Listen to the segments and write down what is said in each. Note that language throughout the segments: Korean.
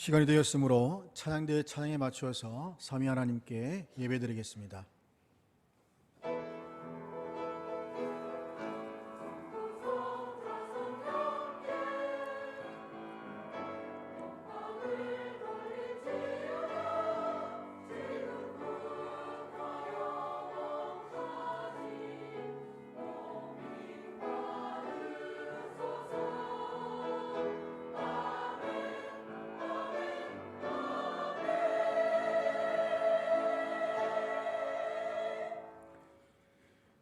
시간이 되었으므로 찬양대의 찬양에 맞추어서 삼위 하나님께 예배드리겠습니다.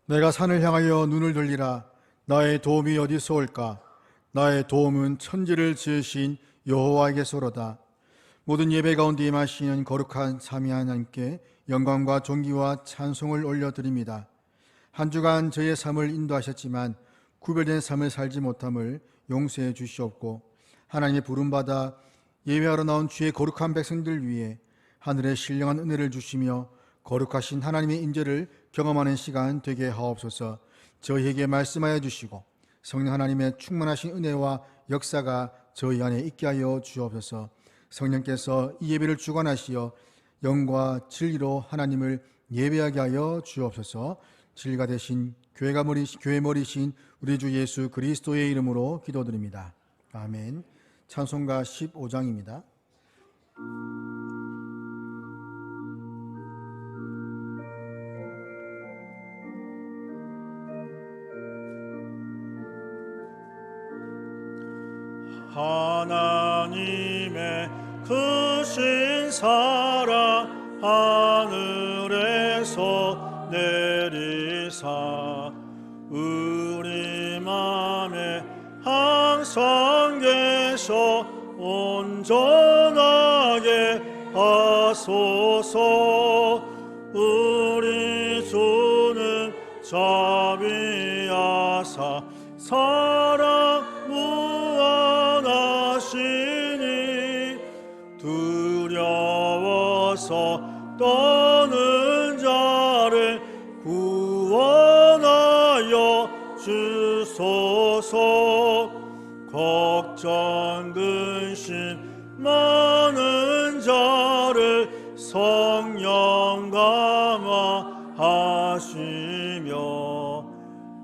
내가 산을 향하여 눈을 돌리라. 나의 도움이 어디서 올까? 나의 도움은 천지를 지으신 여호와에게서로다. 모든 예배 가운데 임하시는 거룩한 삼위 하나님께 영광과 존귀와 찬송을 올려드립니다. 한 주간 저의 삶을 인도하셨지만 구별된 삶을 살지 못함을 용서해 주시옵고, 하나님의 부름받아 예배하러 나온 주의 거룩한 백성들 위해 하늘의 신령한 은혜를 주시며 거룩하신 하나님의 인재를 경험하는 시간 되게 하옵소서. 저희에게 말씀하여 주시고 성령 하나님의 충만하신 은혜와 역사가 저희 안에 있게 하여 주옵소서. 성령께서 이 예배를 주관하시어 영과 진리로 하나님을 예배하게 하여 주옵소서. 진리가 되신 교회 머리신 우리 주 예수 그리스도의 이름으로 기도드립니다. 아멘. 찬송가 15장입니다. 하나님의 크신 사랑 하늘에서 내리사 우리 맘에 항상 계셔 온전하게 하소서. 우리 주는 자비하사 사랑 무한하시니 두려워서 떠는 자를 구원하여 주소서. 걱정 근심 많은 자를 성령 감화하시며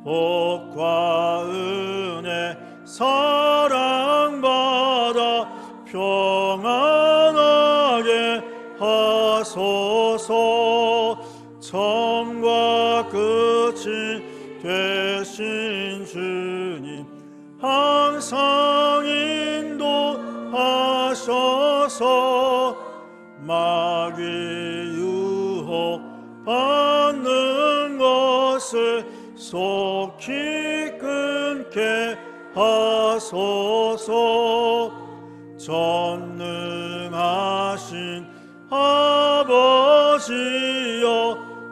복과 은혜 사랑받아 평안하게 하소서. 처음과 끝이 되신 주님 항상 인도하셔서 마귀 유혹 받는 것을 속히 끊게 하소서. 전능하신 아버지여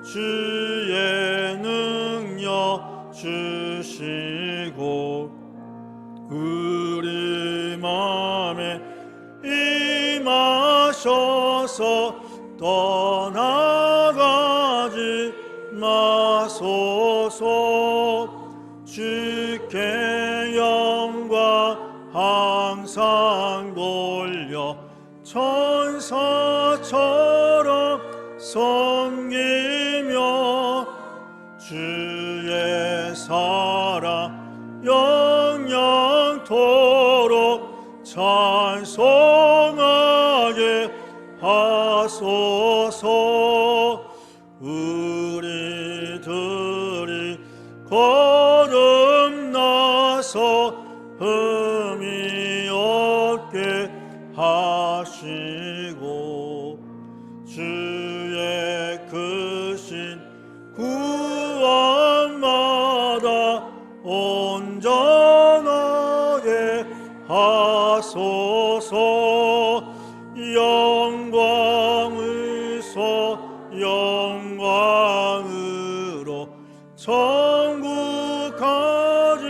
주의 능력 주시고 우리 맘에 임하셔서 떠나가지 마소서. 주께 영광 항상 돌려 천사처럼 섬기며 주의 사랑 영영토록 찬송하게 하소서. 우리들이 거듭나서 흠이 없게 하시고 주의 크신 구원마다 온전하게 하소서. 영광의서 영광으로 천국까지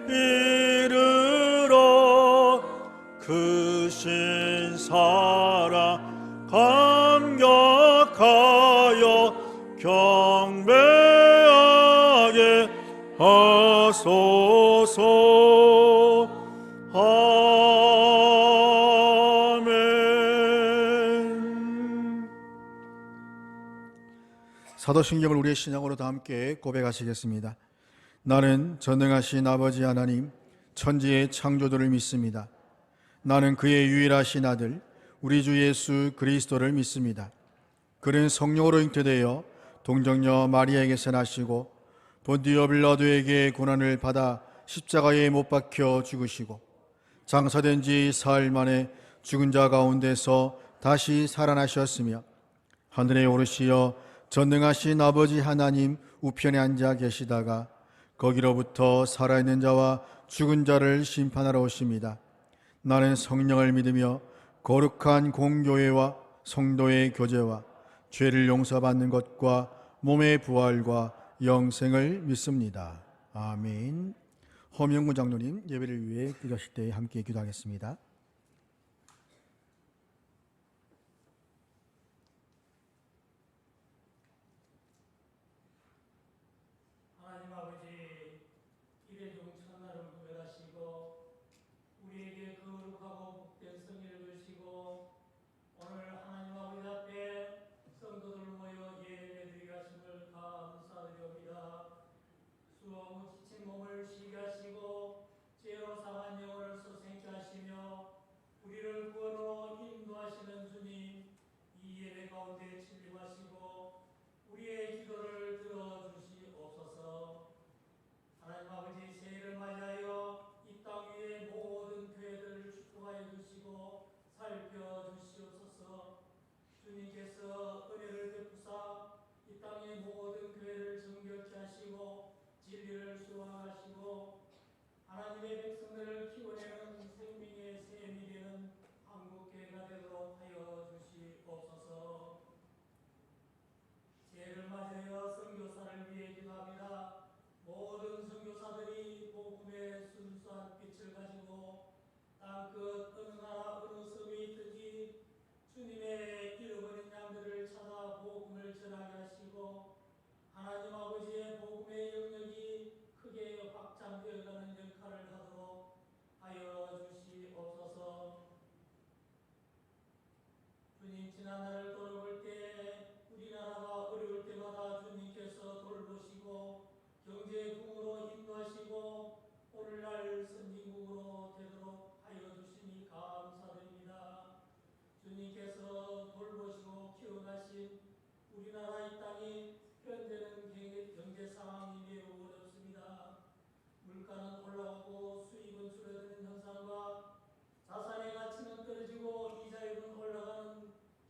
이르러 크신 사랑 감격하여 경배하게 하소서. 아멘. 사도신경을 우리의 신앙으로 다 함께 고백하시겠습니다. 나는 전능하신 아버지 하나님 천지의 창조주를 믿습니다. 나는 그의 유일하신 아들 우리 주 예수 그리스도를 믿습니다. 그는 성령으로 잉태되어 동정녀 마리아에게서 나시고 본디오 빌라도에게 고난을 받아 십자가에 못 박혀 죽으시고 장사된 지 사흘 만에 죽은 자 가운데서 다시 살아나셨으며 하늘에 오르시어 전능하신 아버지 하나님 우편에 앉아 계시다가 거기로부터 살아있는 자와 죽은 자를 심판하러 오십니다. 나는 성령을 믿으며 거룩한 공교회와 성도의 교제와 죄를 용서받는 것과 몸의 부활과 영생을 믿습니다. 아멘. 허명구 장로님 예배를 위해 기도하실 때 함께 기도하겠습니다. 하나님 아버지, 이래종 첫날을 구별하시고 우리에게 거룩하고 복된 성일을 주시고 오늘 하나님 아버지 앞에 성도들 모여 예배드리게 하심을 감사드립니다. 수고하고 지친 몸을 쉬게 하시고 죄로 상한 영혼을 소생케 하시며 우리를 구원으로 인도하시는 주님, 이 예배 가운데 진림하시고 우리의 기도를 들어주시옵소서. 하나님 아버지, 새해를 맞이하여 이 땅 위의 모든 교회들을 축복하여 주시고 살펴주시옵소서. 주님께서 은혜를 베푸사 이 땅의 모든 교회를 정결케 하시고 진리를 수호하시고 하나님의 백성들을 키워내는 생명의 샘이 되는 한국교회가 되도록 하여 주시옵소서. 새해를 맞이하여 선교사를 위해 기도합니다. 모든 선교사들이 복음의 순수한 빛을 가지고 땅끝 어느 나라 어느 섬에 있든지 주님의 잃어버린 양들을 찾아 복음을 전하게 하시고 하나님 아버지의 복음의 영역이 크게 확장되어가는 역할을 하도록 하여 주시옵소서. 주님, 지난날을 돌아볼 때 우리나라가 어려울 때마다 주님께서 돌보시고 경제국으로 인도하시고 오늘날 선진국으로 되도록 하여 주시니 감사드립니다. 주님께서 돌보시고 키워가신 우리나라 이 땅이 현재는 경제 상황이 매우 어렵습니다. 물가는 올라가고 수입은 줄어드는 현상과 자산의 가치는 떨어지고 이자율은 올라가는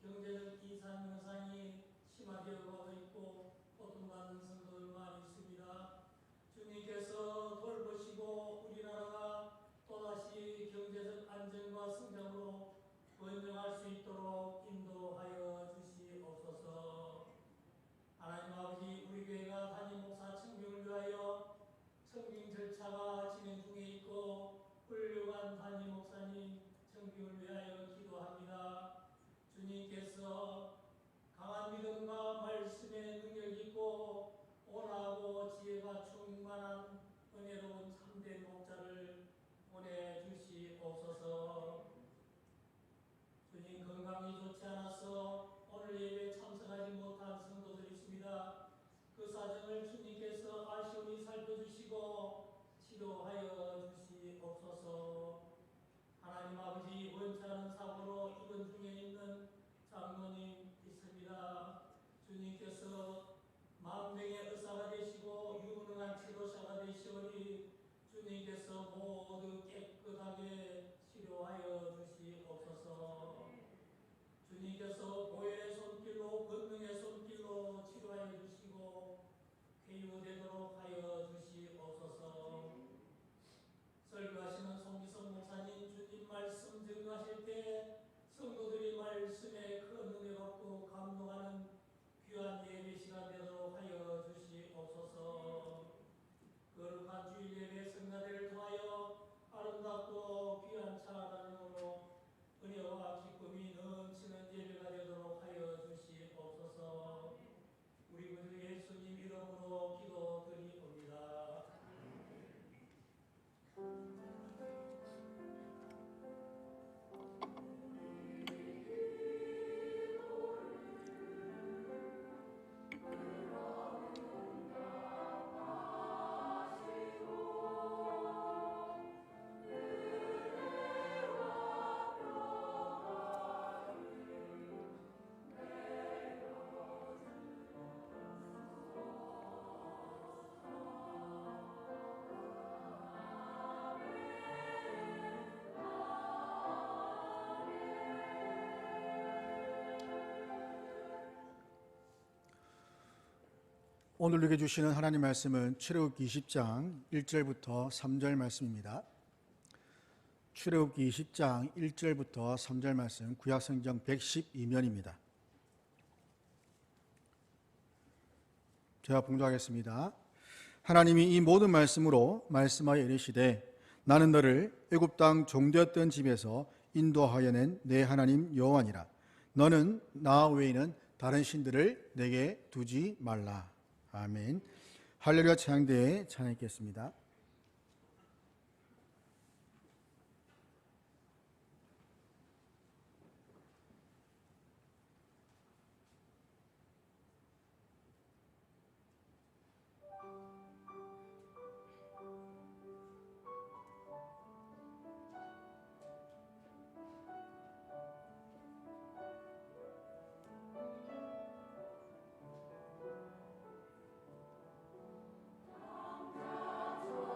경제적 이상 현상이 심화되어 가고 있고 고통받는 성도들 많이 있습니다. 섬김을 위하여 기도합니다. 주님께서 강한 믿음과 말씀의 능력 있고 온하고 지혜가 충만한 은혜로운 참된 목자를 보내주시옵소서. 주님, 건강이 좋지 않아서 오늘 예배에 참석하지 못한 성도들이 있습니다. 그 사정을 주님께서 아시오니 살펴주시고 치료하여 주시옵소서. 하나님 아버지, 원치 않은 사고로 입원 중에 있는 장로님 있습니다. 주님께서 만병의 의사가 되시고 유능한 지도자가 되시오니 주님께서 모두 깨끗하게 치료하여 주시옵소서. 주님께서 보혈의 손길로 권능의 손길로 치료하여 주시고 회유되도록 하여 주시옵소서. 설교하시는 송기성 목사님, 주님 말씀 증거하실 때 성도들이 말씀에 큰 은혜 받고 감동하는 귀한 예배 시간 되도록 하여 주시옵소서. 거룩한 주일 예배 성가대를 통하여 아름답고 귀한 찬양으로 은혜와 기쁨이 넘치는 예배가 되도록 하여 주시옵소서. 우리 구주 예수님 이름으로 기도드리옵니다. 오늘 우리에게 주시는 하나님 말씀은 출애굽기 20장 1절부터 3절 말씀입니다. 출애굽기 20장 1절부터 3절 말씀, 구약성경 112면입니다. 제가 봉독하겠습니다. 하나님이 이 모든 말씀으로 말씀하여 이르시되 나는 너를 애굽 땅 종되었던 집에서 인도하여 낸 내 하나님 여호와니라. 너는 나 외에는 다른 신들을 내게 두지 말라. 아멘. 할렐루야. 찬양대에 찬양했겠습니다. 주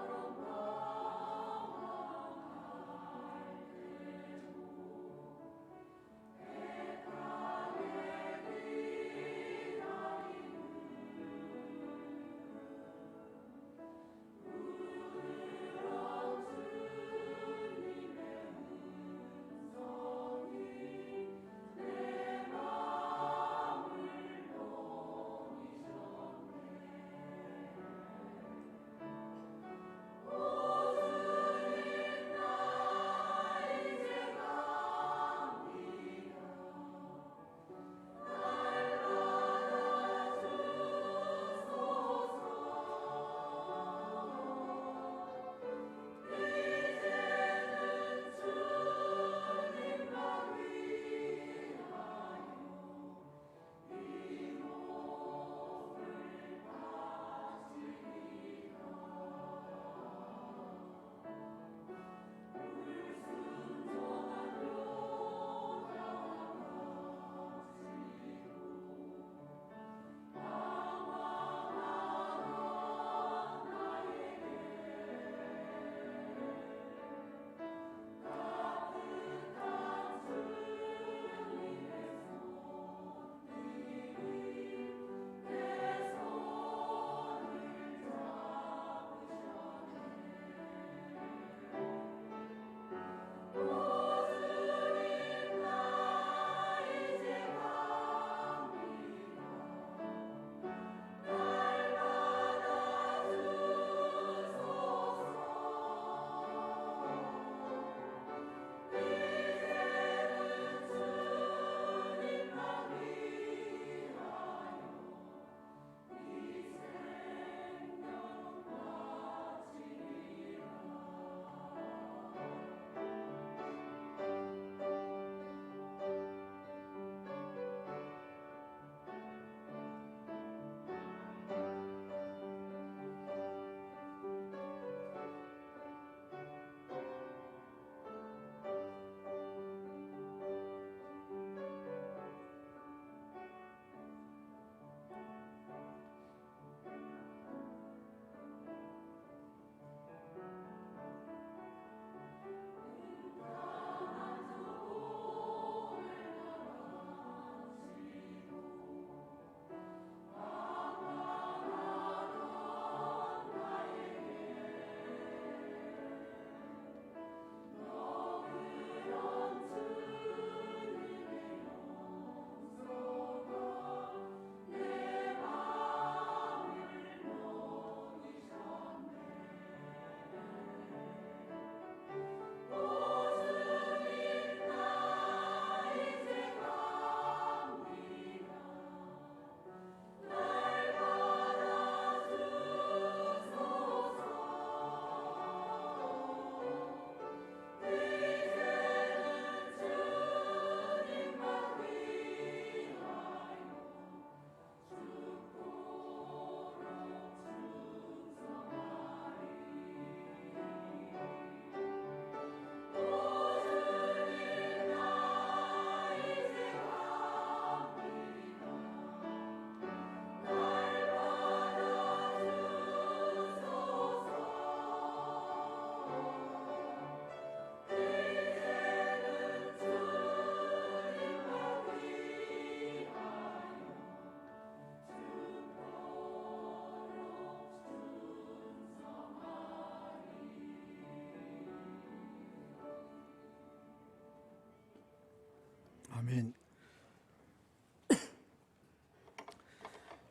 아멘.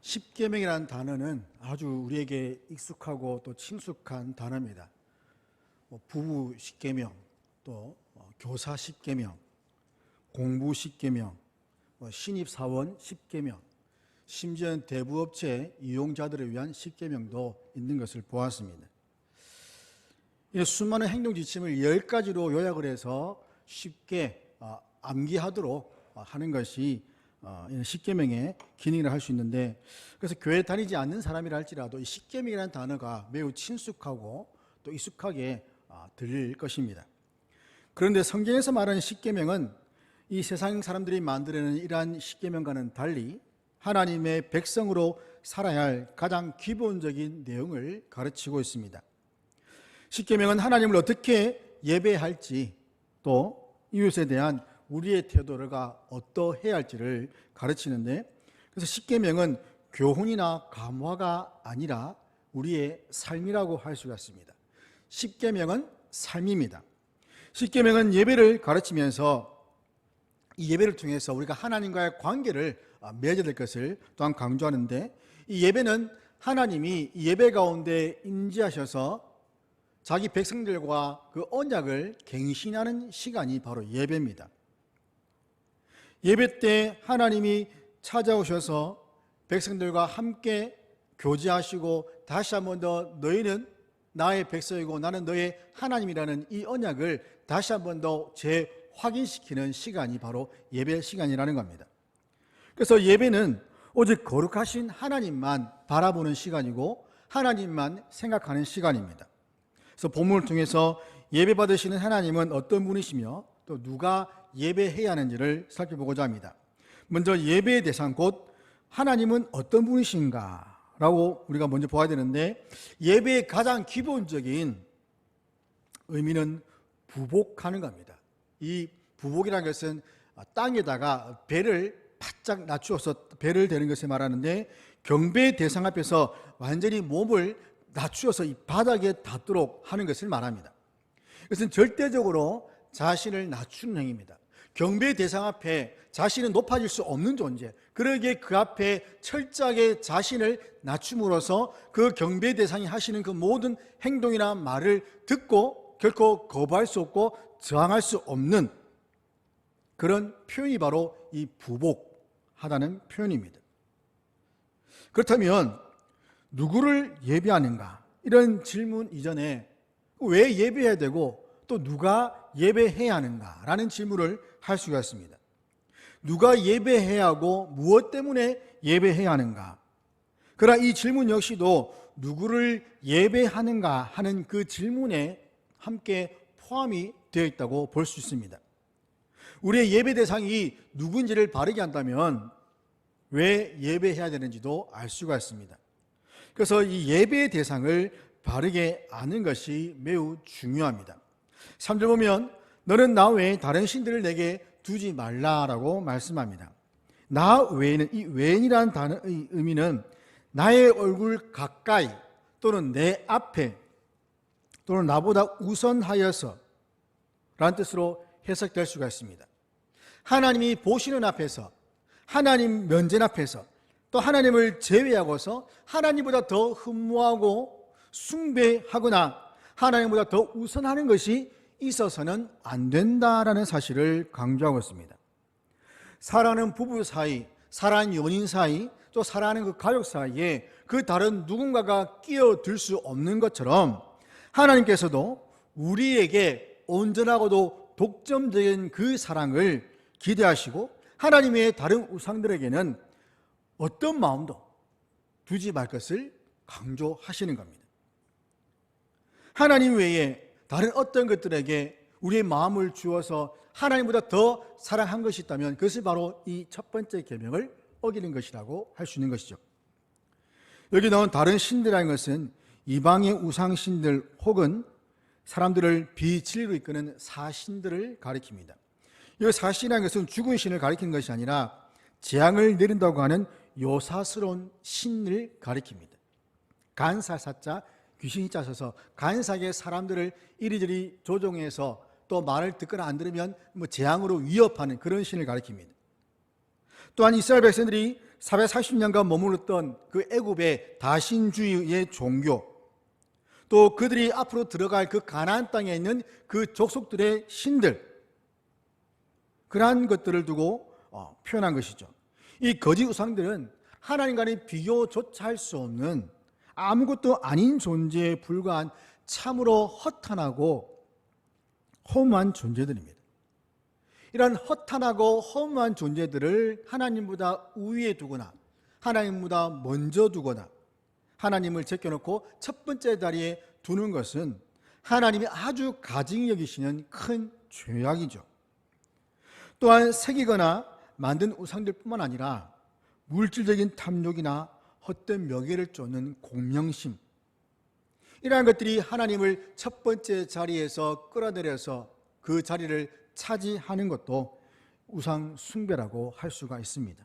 십계명이라는 단어는 아주 우리에게 익숙하고 또 친숙한 단어입니다. 부부 십계명, 또 교사 십계명, 공부 십계명, 신입사원 십계명, 심지어 대부업체 이용자들을 위한 십계명도 있는 것을 보았습니다. 수많은 행동 지침을 10가지로 요약을 해서 쉽게 암기하도록 하는 것이 십계명의 기능이라 할 수 있는데, 그래서 교회 다니지 않는 사람이라 할지라도 이 십계명이라는 단어가 매우 친숙하고 또 익숙하게 들릴 것입니다. 그런데 성경에서 말하는 십계명은 이 세상 사람들이 만들어내는 이러한 십계명과는 달리 하나님의 백성으로 살아야 할 가장 기본적인 내용을 가르치고 있습니다. 십계명은 하나님을 어떻게 예배할지, 또 이웃에 대한 우리의 태도가 어떠해야 할지를 가르치는데, 그래서 십계명은 교훈이나 감화가 아니라 우리의 삶이라고 할 수가 있습니다. 십계명은 삶입니다. 십계명은 예배를 가르치면서 이 예배를 통해서 우리가 하나님과의 관계를 맺어야 될 것을 또한 강조하는데, 이 예배는 하나님이 예배 가운데 임재하셔서 자기 백성들과 그 언약을 갱신하는 시간이 바로 예배입니다. 예배 때 하나님이 찾아오셔서 백성들과 함께 교제하시고 다시 한 번 더 너희는 나의 백성이고 나는 너의 하나님이라는 이 언약을 다시 한 번 더 재확인시키는 시간이 바로 예배 시간이라는 겁니다. 그래서 예배는 오직 거룩하신 하나님만 바라보는 시간이고 하나님만 생각하는 시간입니다. 그래서 본문을 통해서 예배 받으시는 하나님은 어떤 분이시며 또 누가 예배해야 하는지를 살펴보고자 합니다. 먼저 예배의 대상, 곧 하나님은 어떤 분이신가 라고 우리가 먼저 보아야 되는데, 예배의 가장 기본적인 의미는 부복하는 겁니다. 이 부복이라는 것은 땅에다가 배를 바짝 낮추어서 배를 대는 것을 말하는데, 경배의 대상 앞에서 완전히 몸을 낮추어서 이 바닥에 닿도록 하는 것을 말합니다. 이것은 절대적으로 자신을 낮추는 행위입니다. 경배의 대상 앞에 자신은 높아질 수 없는 존재, 그러기에 그 앞에 철저하게 자신을 낮춤으로써 그 경배의 대상이 하시는 그 모든 행동이나 말을 듣고 결코 거부할 수 없고 저항할 수 없는 그런 표현이 바로 이 부복하다는 표현입니다. 그렇다면 누구를 예배하는가? 이런 질문 이전에 왜 예배해야 되고 또 누가 예배해야 하는가? 라는 질문을 할 수가 있습니다. 누가 예배해야 하고 무엇 때문에 예배해야 하는가? 그러나 이 질문 역시도 누구를 예배하는가 하는 그 질문에 함께 포함이 되어 있다고 볼 수 있습니다. 우리의 예배 대상이 누군지를 바르게 한다면 왜 예배해야 되는지도 알 수가 있습니다. 그래서 이 예배의 대상을 바르게 아는 것이 매우 중요합니다. 3절 보면 너는 나 외에 다른 신들을 내게 두지 말라라고 말씀합니다. 나 외에는, 이 외인이라는 단어의 의미는 나의 얼굴 가까이 또는 내 앞에 또는 나보다 우선하여서 라는 뜻으로 해석될 수가 있습니다. 하나님이 보시는 앞에서, 하나님 면전 앞에서, 또 하나님을 제외하고서 하나님보다 더 흠모하고 숭배하거나 하나님보다 더 우선하는 것이 있어서는 안 된다라는 사실을 강조하고 있습니다. 사랑하는 부부 사이, 사랑하는 연인 사이, 또 사랑하는 그 가족 사이에 그 다른 누군가가 끼어들 수 없는 것처럼 하나님께서도 우리에게 온전하고도 독점적인 그 사랑을 기대하시고 하나님의 다른 우상들에게는 어떤 마음도 두지 말 것을 강조하시는 겁니다. 하나님 외에 다른 어떤 것들에게 우리의 마음을 주어서 하나님보다 더 사랑한 것이 있다면 그것이 바로 이 첫 번째 계명을 어기는 것이라고 할 수 있는 것이죠. 여기 나온 다른 신들이라는 것은 이방의 우상신들 혹은 사람들을 비진리로 이끄는 사신들을 가리킵니다. 이 사신이라는 것은 죽은 신을 가리키는 것이 아니라 재앙을 내린다고 하는 요사스러운 신을 가리킵니다. 간사사자 귀신이 짜셔서 간사하게 사람들을 이리저리 조종해서 또 말을 듣거나 안 들으면 재앙으로 위협하는 그런 신을 가리킵니다. 또한 이스라엘 백성들이 440년간 머물렀던 그 애굽의 다신주의의 종교, 또 그들이 앞으로 들어갈 그 가나안 땅에 있는 그 족속들의 신들, 그러한 것들을 두고 표현한 것이죠. 이 거짓 우상들은 하나님과는 비교조차 할 수 없는 아무것도 아닌 존재에 불과한 참으로 허탄하고 허무한 존재들입니다. 이런 허탄하고 허무한 존재들을 하나님보다 우위에 두거나 하나님보다 먼저 두거나 하나님을 제껴놓고 첫 번째 자리에 두는 것은 하나님이 아주 가증히 여기시는 큰 죄악이죠. 또한 새기거나 만든 우상들 뿐만 아니라 물질적인 탐욕이나 헛된 명예를 쫓는 공명심, 이러한 것들이 하나님을 첫 번째 자리에서 끌어내려서 그 자리를 차지하는 것도 우상 숭배라고 할 수가 있습니다.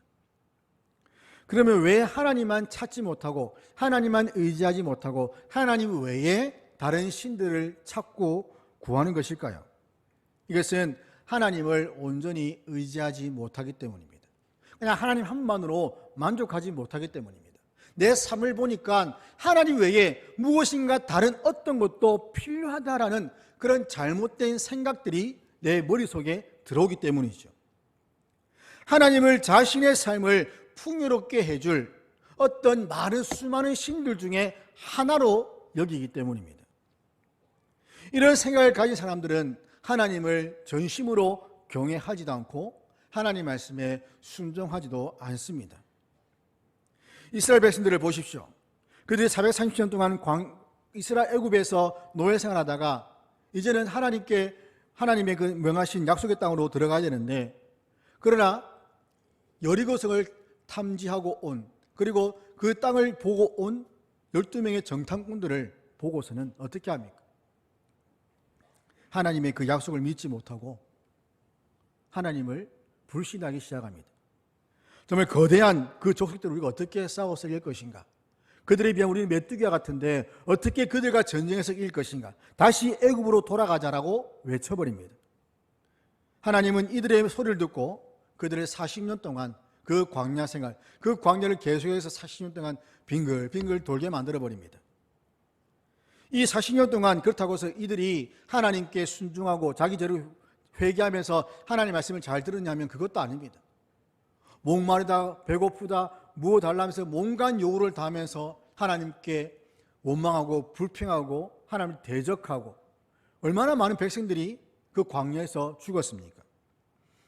그러면 왜 하나님만 찾지 못하고 하나님만 의지하지 못하고 하나님 외에 다른 신들을 찾고 구하는 것일까요? 이것은 하나님을 온전히 의지하지 못하기 때문입니다. 그냥 하나님 한 분만으로 만족하지 못하기 때문입니다. 내 삶을 보니까 하나님 외에 무엇인가 다른 어떤 것도 필요하다라는 그런 잘못된 생각들이 내 머릿속에 들어오기 때문이죠. 하나님을 자신의 삶을 풍요롭게 해줄 어떤 많은 수많은 신들 중에 하나로 여기기 때문입니다. 이런 생각을 가진 사람들은 하나님을 전심으로 경외하지도 않고 하나님 말씀에 순종하지도 않습니다. 이스라엘 백성들을 보십시오. 그들이 430년 동안 이스라엘 애굽에서 노예 생활하다가 이제는 하나님의 그 명하신 약속의 땅으로 들어가야 되는데, 그러나 여리고성을 탐지하고 온, 그리고 그 땅을 보고 온 12명의 정탐꾼들을 보고서는 어떻게 합니까? 하나님의 그 약속을 믿지 못하고 하나님을 불신하기 시작합니다. 정말 거대한 그 족속들을 우리가 어떻게 싸워서 이길 것인가? 그들에 비하면 우리는 메뚜기와 같은데 어떻게 그들과 전쟁에서 이길 것인가? 다시 애굽으로 돌아가자라고 외쳐버립니다. 하나님은 이들의 소리를 듣고 그들의 40년 동안 그 광야 생활, 그 광야를 계속해서 40년 동안 빙글빙글 돌게 만들어버립니다. 이 40년 동안 그렇다고 해서 이들이 하나님께 순종하고 자기 죄를 회개하면서 하나님 말씀을 잘 들었냐면 그것도 아닙니다. 목마르다, 배고프다, 무엇 달라면서 온갖 요구를 다하면서 하나님께 원망하고 불평하고 하나님을 대적하고, 얼마나 많은 백성들이 그 광야에서 죽었습니까?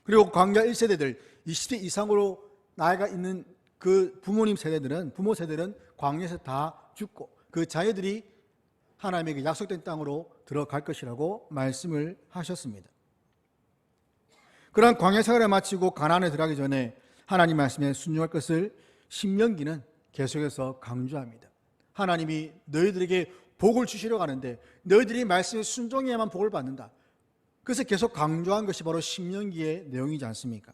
그리고 광야 1세대들 20대 이상으로 나이가 있는 그 부모 세대들은 광야에서 다 죽고 그 자녀들이 하나님에게 약속된 땅으로 들어갈 것이라고 말씀을 하셨습니다. 그러한 광야 생활을 마치고 가나안에 들어가기 전에 하나님 말씀에 순종할 것을 신명기는 계속해서 강조합니다. 하나님이 너희들에게 복을 주시려고 하는데 너희들이 말씀에 순종해야만 복을 받는다. 그래서 계속 강조한 것이 바로 신명기의 내용이지 않습니까?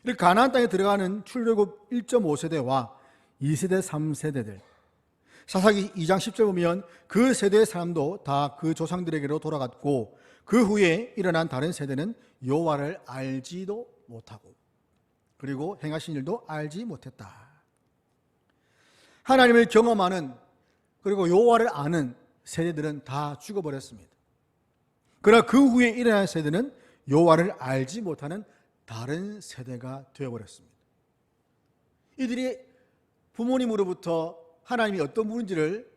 이렇게 가나안 땅에 들어가는 출애굽 1.5세대와 2세대, 3세대들, 사사기 2장 10절 보면 그 세대의 사람도 다 그 조상들에게로 돌아갔고 그 후에 일어난 다른 세대는 여호와를 알지도 못하고 그리고 행하신 일도 알지 못했다. 하나님을 경험하는 그리고 여호와를 아는 세대들은 다 죽어버렸습니다. 그러나 그 후에 일어난 세대는 여호와를 알지 못하는 다른 세대가 되어버렸습니다. 이들이 부모님으로부터 하나님이 어떤 분인지를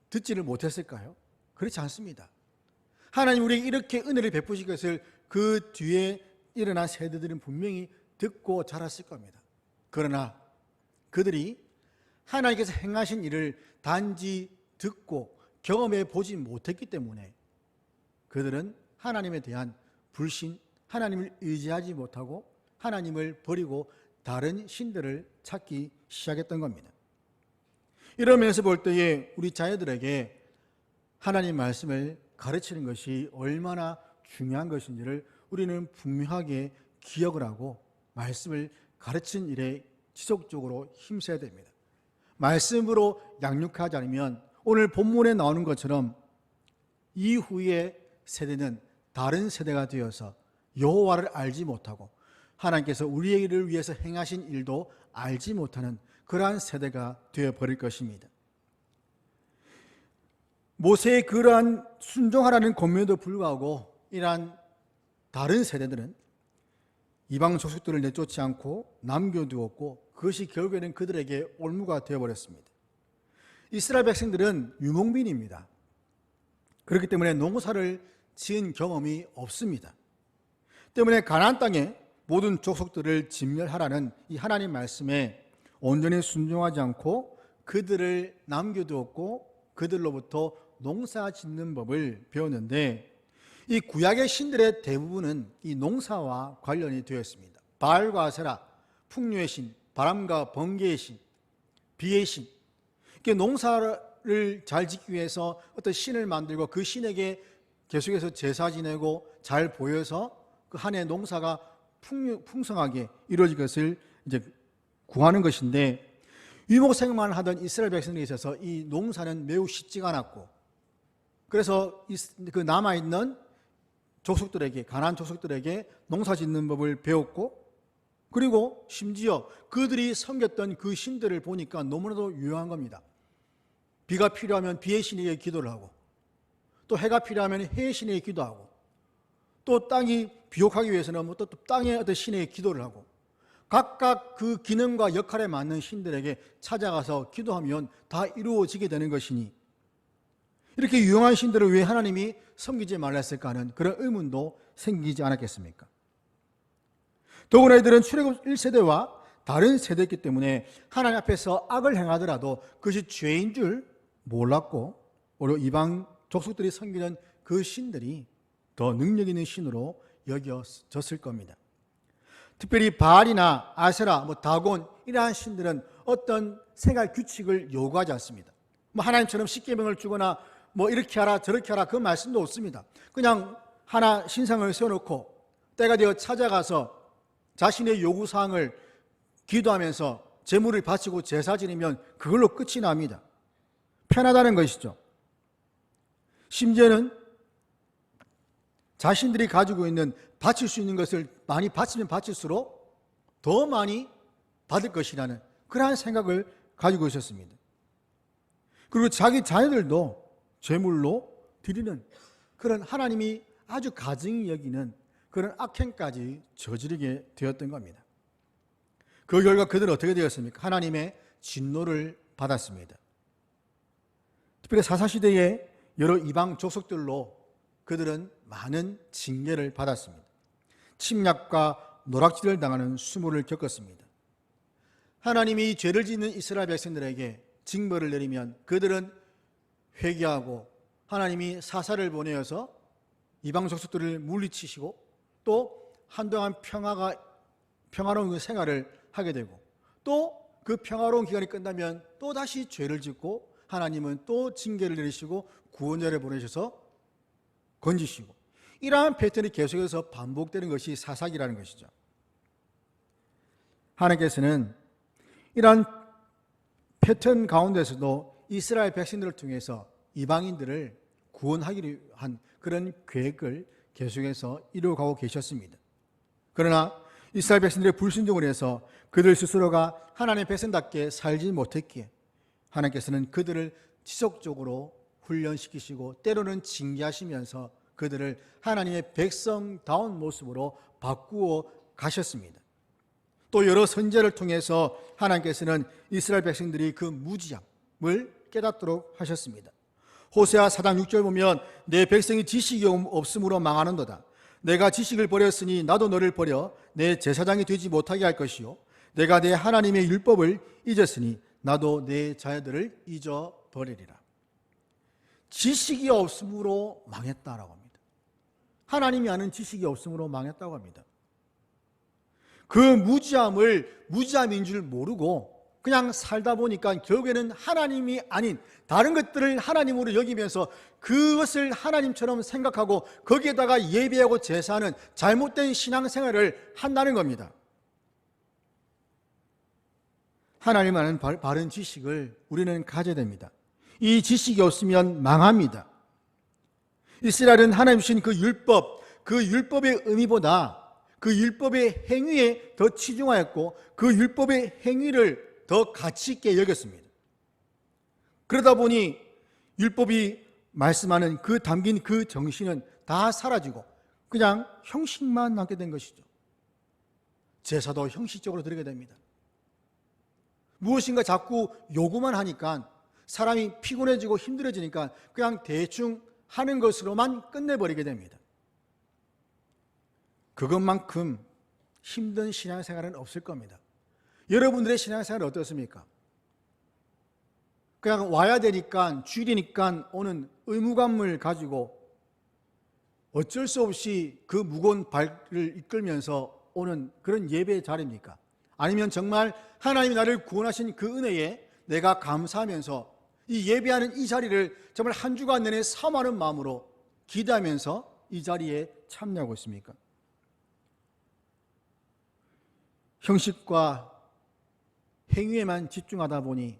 듣지를 못했을까요? 그렇지 않습니다. 하나님 우리에게 이렇게 은혜를 베푸신 것을 그 뒤에 일어난 세대들은 분명히 듣고 자랐을 겁니다. 그러나 그들이 하나님께서 행하신 일을 단지 듣고 경험해 보지 못했기 때문에 그들은 하나님에 대한 불신, 하나님을 의지하지 못하고 하나님을 버리고 다른 신들을 찾기 시작했던 겁니다. 이런 면에서 볼 때에 우리 자녀들에게 하나님 말씀을 가르치는 것이 얼마나 중요한 것인지를 우리는 분명하게 기억을 하고 말씀을 가르치는 일에 지속적으로 힘써야 됩니다. 말씀으로 양육하지 않으면 오늘 본문에 나오는 것처럼 이후의 세대는 다른 세대가 되어서 여호와를 알지 못하고 하나님께서 우리를 위해서 행하신 일도 알지 못하는 그러한 세대가 되어버릴 것입니다. 모세의 그러한 순종하라는 권면에도 불구하고 이러한 다른 세대들은 이방 족속들을 내쫓지 않고 남겨두었고 그것이 결국에는 그들에게 올무가 되어버렸습니다. 이스라엘 백성들은 유목민입니다. 그렇기 때문에 농사를 지은 경험이 없습니다. 때문에 가나안 땅에 모든 족속들을 진멸하라는 이 하나님 말씀에 온전히 순종하지 않고 그들을 남겨두었고 그들로부터 농사 짓는 법을 배웠는데 이 구약의 신들의 대부분은 이 농사와 관련이 되어 있습니다. 바알과 아세라, 풍류의 신, 바람과 번개의 신, 비의 신. 이렇게 농사를 잘 짓기 위해서 어떤 신을 만들고 그 신에게 계속해서 제사 지내고 잘 보여서 그 한 해 농사가 풍성하게 이루어질 것을 이제 구하는 것인데 유목생활을 하던 이스라엘 백성들에 있어서 이 농사는 매우 쉽지가 않았고 그래서 그 남아있는 족속들에게 가나안 족속들에게 농사 짓는 법을 배웠고 그리고 심지어 그들이 섬겼던 그 신들을 보니까 너무나도 유용한 겁니다. 비가 필요하면 비의 신에게 기도를 하고 또 해가 필요하면 해의 신에게 기도하고 또 땅이 비옥하기 위해서는 또 땅의 어떤 신에게 기도를 하고 각각 그 기능과 역할에 맞는 신들에게 찾아가서 기도하면 다 이루어지게 되는 것이니 이렇게 유용한 신들을 왜 하나님이 섬기지 말라 했을까 하는 그런 의문도 생기지 않았겠습니까? 더구나 이들은 출애굽 1세대와 다른 세대였기 때문에 하나님 앞에서 악을 행하더라도 그것이 죄인 줄 몰랐고 오히려 이방 족속들이 섬기는 그 신들이 더 능력 있는 신으로 여겨졌을 겁니다. 특별히 바알이나 아세라, 다곤 이러한 신들은 어떤 생활 규칙을 요구하지 않습니다. 하나님처럼 십계명을 주거나 이렇게 하라 저렇게 하라 그 말씀도 없습니다. 그냥 하나 신상을 세워놓고 때가 되어 찾아가서 자신의 요구사항을 기도하면서 제물을 바치고 제사 지내면 그걸로 끝이 납니다. 편하다는 것이죠. 심지어는 자신들이 가지고 있는 바칠 수 있는 것을 많이 바치면 바칠수록 더 많이 받을 것이라는 그러한 생각을 가지고 있었습니다. 그리고 자기 자녀들도 제물로 드리는 그런 하나님이 아주 가증히 여기는 그런 악행까지 저지르게 되었던 겁니다. 그 결과 그들은 어떻게 되었습니까? 하나님의 진노를 받았습니다. 특별히 사사시대에 여러 이방 족속들로 그들은 많은 징계를 받았습니다. 침략과 노략질을 당하는 수모를 겪었습니다. 하나님이 죄를 짓는 이스라엘 백성들에게 징벌을 내리면 그들은 회개하고 하나님이 사사를 보내어서 이방 족속들을 물리치시고 또 한동안 평화로운 생활을 하게 되고 또 그 평화로운 기간이 끝나면 또 다시 죄를 짓고 하나님은 또 징계를 내리시고 구원자를 보내셔서 건지시고 이러한 패턴이 계속해서 반복되는 것이 사사기라는 것이죠. 하나님께서는 이러한 패턴 가운데서도 이스라엘 백성들을 통해서 이방인들을 구원하기로 한 그런 계획을 계속해서 이루어가고 계셨습니다. 그러나 이스라엘 백성들의 불순종을 해서 그들 스스로가 하나님의 백성답게 살지 못했기에 하나님께서는 그들을 지속적으로 훈련시키시고 때로는 징계하시면서 그들을 하나님의 백성다운 모습으로 바꾸어 가셨습니다. 또 여러 선지자를 통해서 하나님께서는 이스라엘 백성들이 그 무지함을 깨닫도록 하셨습니다. 호세아 4장 6절 보면 내 백성이 지식이 없음으로 망하는도다. 내가 지식을 버렸으니 나도 너를 버려 내 제사장이 되지 못하게 할 것이요 내가 내 하나님의 율법을 잊었으니 나도 내 자녀들을 잊어버리리라. 지식이 없음으로 망했다라고 합니다. 하나님이 아는 지식이 없음으로 망했다고 합니다. 그 무지함인 줄 모르고 그냥 살다 보니까 결국에는 하나님이 아닌 다른 것들을 하나님으로 여기면서 그것을 하나님처럼 생각하고 거기에다가 예배하고 제사하는 잘못된 신앙생활을 한다는 겁니다. 하나님 아는 바른 지식을 우리는 가져야 됩니다. 이 지식이 없으면 망합니다. 이스라엘은 하나님 주신 그 율법, 그 율법의 의미보다 그 율법의 행위에 더 치중하였고 그 율법의 행위를 더 가치 있게 여겼습니다. 그러다 보니 율법이 말씀하는 그 담긴 그 정신은 다 사라지고 그냥 형식만 남게 된 것이죠. 제사도 형식적으로 드리게 됩니다. 무엇인가 자꾸 요구만 하니까 사람이 피곤해지고 힘들어지니까 그냥 대충 하는 것으로만 끝내버리게 됩니다. 그것만큼 힘든 신앙생활은 없을 겁니다. 여러분들의 신앙생활은 어떻습니까? 그냥 와야 되니까 주일이니까 오는 의무감을 가지고 어쩔 수 없이 그 무거운 발을 이끌면서 오는 그런 예배의 자리입니까? 아니면 정말 하나님이 나를 구원하신 그 은혜에 내가 감사하면서 이 예배하는 이 자리를 정말 한 주간 내내 사모하는 마음으로 기대하면서 이 자리에 참여하고 있습니까? 형식과 행위에만 집중하다 보니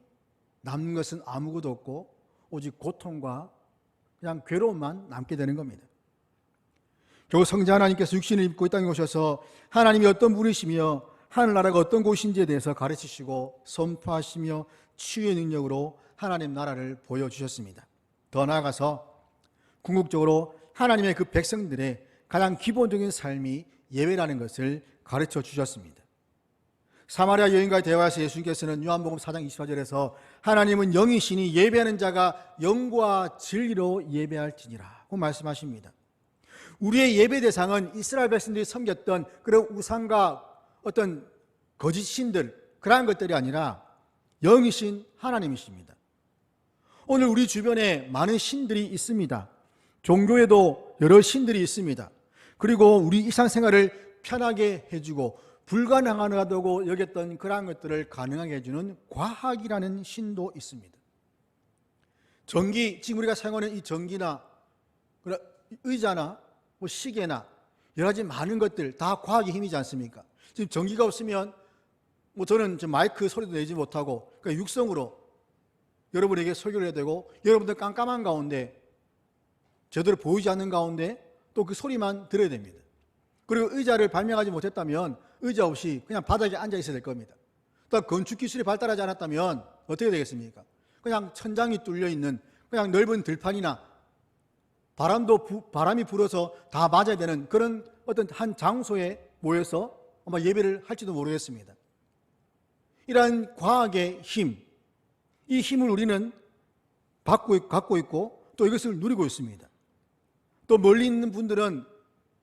남는 것은 아무것도 없고 오직 고통과 그냥 괴로움만 남게 되는 겁니다. 결국 성자 하나님께서 육신을 입고 이 땅에 오셔서 하나님이 어떤 분이시며 하늘나라가 어떤 곳인지에 대해서 가르치시고 선포하시며 치유의 능력으로 하나님 나라를 보여주셨습니다. 더 나아가서 궁극적으로 하나님의 그 백성들의 가장 기본적인 삶이 예배라는 것을 가르쳐 주셨습니다. 사마리아 여인과의 대화에서 예수님께서는 요한복음 4장 24절에서 하나님은 영이시니 예배하는 자가 영과 진리로 예배할지니라고 말씀하십니다. 우리의 예배 대상은 이스라엘 백성들이 섬겼던 그런 우상과 어떤 거짓 신들 그러한 것들이 아니라 영이신 하나님이십니다. 오늘 우리 주변에 많은 신들이 있습니다. 종교에도 여러 신들이 있습니다. 그리고 우리 일상생활을 편하게 해주고 불가능하다고 여겼던 그러한 것들을 가능하게 해주는 과학이라는 신도 있습니다. 전기, 지금 우리가 사용하는 이 전기나 의자나 시계나 여러 가지 많은 것들 다 과학의 힘이지 않습니까? 지금 전기가 없으면 저는 마이크 소리도 내지 못하고 그러니까 육성으로 여러분에게 설교를 해야 되고 여러분들 깜깜한 가운데 제대로 보이지 않는 가운데 또 그 소리만 들어야 됩니다. 그리고 의자를 발명하지 못했다면 의자 없이 그냥 바닥에 앉아 있어야 될 겁니다. 또 건축 기술이 발달하지 않았다면 어떻게 되겠습니까? 그냥 천장이 뚫려 있는 그냥 넓은 들판이나 바람이 불어서 다 맞아야 되는 그런 어떤 한 장소에 모여서 아마 예배를 할지도 모르겠습니다. 이러한 과학의 힘, 이 힘을 우리는 갖고 있고 또 이것을 누리고 있습니다. 또 멀리 있는 분들은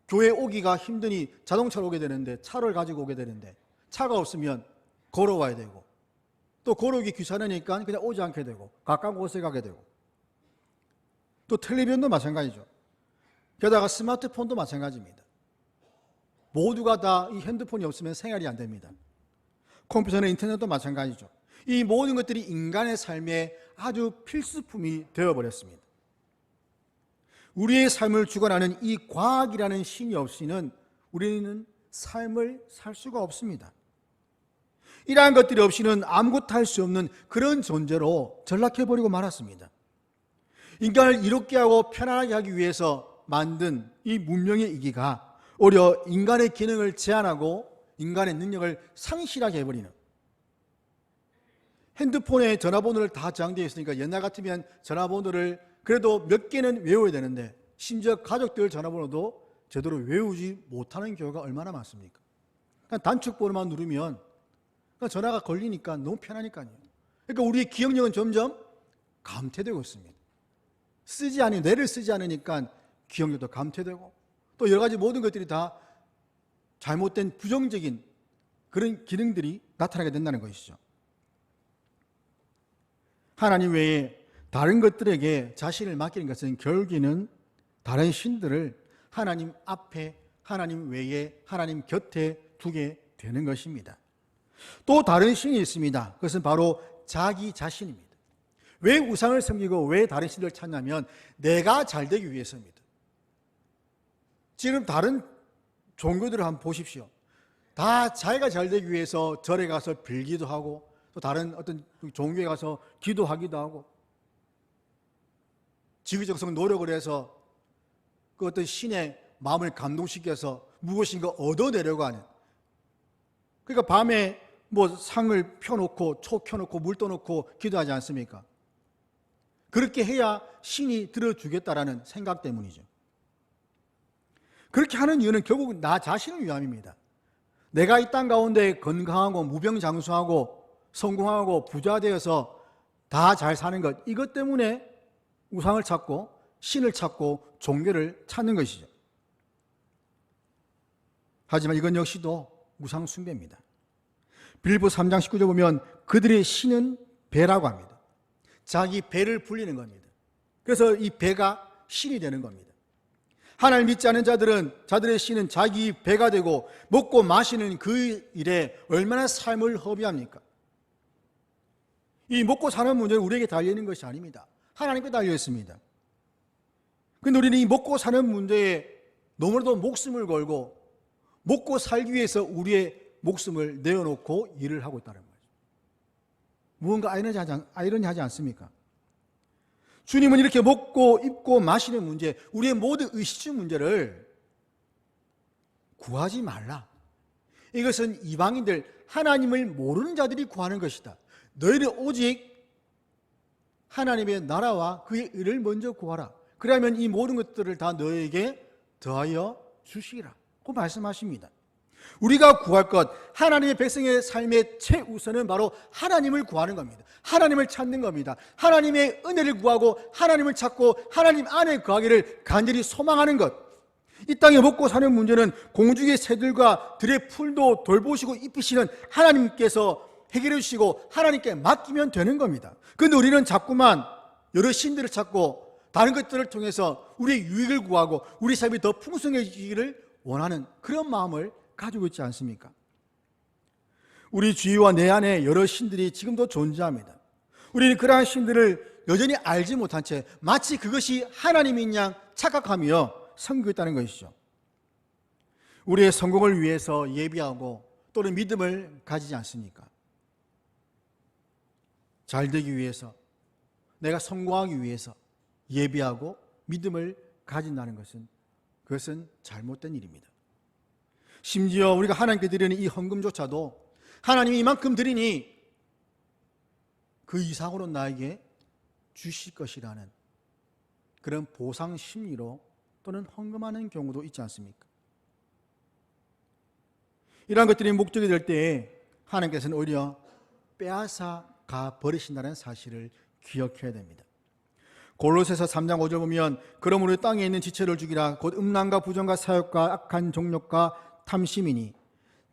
교회 오기가 힘드니 자동차로 오게 되는데 차를 가지고 오게 되는데 차가 없으면 걸어와야 되고 또 걸어오기 귀찮으니까 그냥 오지 않게 되고 가까운 곳에 가게 되고 또 텔레비전도 마찬가지죠. 게다가 스마트폰도 마찬가지입니다. 모두가 다 이 핸드폰이 없으면 생활이 안 됩니다. 컴퓨터나 인터넷도 마찬가지죠. 이 모든 것들이 인간의 삶에 아주 필수품이 되어버렸습니다. 우리의 삶을 주관하는 이 과학이라는 신이 없이는 우리는 삶을 살 수가 없습니다. 이러한 것들이 없이는 아무것도 할 수 없는 그런 존재로 전락해버리고 말았습니다. 인간을 이롭게 하고 편안하게 하기 위해서 만든 이 문명의 이기가 오히려 인간의 기능을 제한하고 인간의 능력을 상실하게 해버리는, 핸드폰에 전화번호를 다 저장되어 있으니까 옛날 같으면 전화번호를 그래도 몇 개는 외워야 되는데 심지어 가족들 전화번호도 제대로 외우지 못하는 경우가 얼마나 많습니까? 그냥 단축번호만 누르면 전화가 걸리니까 너무 편하니까요. 그러니까 우리의 기억력은 점점 감퇴되고 있습니다. 뇌를 쓰지 않으니까 기억력도 감퇴되고 또 여러 가지 모든 것들이 다 잘못된 부정적인 그런 기능들이 나타나게 된다는 것이죠. 하나님 외에 다른 것들에게 자신을 맡기는 것은 결국에는 다른 신들을 하나님 앞에, 하나님 외에, 하나님 곁에 두게 되는 것입니다. 또 다른 신이 있습니다. 그것은 바로 자기 자신입니다. 왜 우상을 섬기고 왜 다른 신들을 찾냐면 내가 잘 되기 위해서입니다. 지금 다른 종교들을 한번 보십시오. 다 자기가 잘 되기 위해서 절에 가서 빌기도 하고 또 다른 어떤 종교에 가서 기도하기도 하고 지구적성 노력을 해서 그 어떤 신의 마음을 감동시켜서 무엇인가 얻어내려고 하는, 그러니까 밤에 뭐 상을 펴놓고 초 켜놓고 물 떠놓고 기도하지 않습니까? 그렇게 해야 신이 들어주겠다라는 생각 때문이죠. 그렇게 하는 이유는 결국 나 자신을 위함입니다. 내가 이 땅 가운데 건강하고 무병장수하고 성공하고 부자 되어서 다 잘 사는 것, 이것 때문에 우상을 찾고 신을 찾고 종교를 찾는 것이죠. 하지만 이건 역시도 우상 숭배입니다. 빌립보 3장 19절 보면 그들의 신은 배라고 합니다. 자기 배를 불리는 겁니다. 그래서 이 배가 신이 되는 겁니다. 하나님 믿지 않은 자들의 신은 자기 배가 되고 먹고 마시는 그 일에 얼마나 삶을 허비합니까? 이 먹고 사는 문제는 우리에게 달려있는 것이 아닙니다. 하나님께 달려 있습니다. 그런데 우리는 이 먹고 사는 문제에 너무나도 목숨을 걸고 먹고 살기 위해서 우리의 목숨을 내어놓고 일을 하고 있다는 거죠. 무언가 아이러니하지 않습니까? 주님은 이렇게 먹고 입고 마시는 문제, 우리의 모든 의식주 문제를 구하지 말라. 이것은 이방인들, 하나님을 모르는 자들이 구하는 것이다. 너희는 오직 하나님의 나라와 그의 의를 먼저 구하라. 그러면 이 모든 것들을 다 너에게 더하여 주시리라. 그 말씀하십니다. 우리가 구할 것, 하나님의 백성의 삶의 최우선은 바로 하나님을 구하는 겁니다. 하나님을 찾는 겁니다. 하나님의 은혜를 구하고 하나님을 찾고 하나님 안에 거하기를 간절히 소망하는 것. 이 땅에 먹고 사는 문제는 공중의 새들과 들의 풀도 돌보시고 입히시는 하나님께서 해결해 주시고 하나님께 맡기면 되는 겁니다. 그런데 우리는 자꾸만 여러 신들을 찾고 다른 것들을 통해서 우리의 유익을 구하고 우리 삶이 더 풍성해지기를 원하는 그런 마음을 가지고 있지 않습니까? 우리 주위와 내 안에 여러 신들이 지금도 존재합니다. 우리는 그러한 신들을 여전히 알지 못한 채 마치 그것이 하나님인 양 착각하며 섬기고 있다는 것이죠. 우리의 성공을 위해서 예비하고 또는 믿음을 가지지 않습니까? 잘 되기 위해서, 내가 성공하기 위해서 예비하고 믿음을 가진다는 것은 그것은 잘못된 일입니다. 심지어 우리가 하나님께 드리는 이 헌금조차도 하나님이 이만큼 드리니 그 이상으로 나에게 주실 것이라는 그런 보상 심리로 또는 헌금하는 경우도 있지 않습니까? 이러한 것들이 목적이 될 때에 하나님께서는 오히려 빼앗아 가 버리신다는 사실을 기억해야 됩니다. 골로새서 3장 5절 보면 그러므로 땅에 있는 지체를 죽이라 곧 음란과 부정과 사욕과 악한 정욕과 탐심이니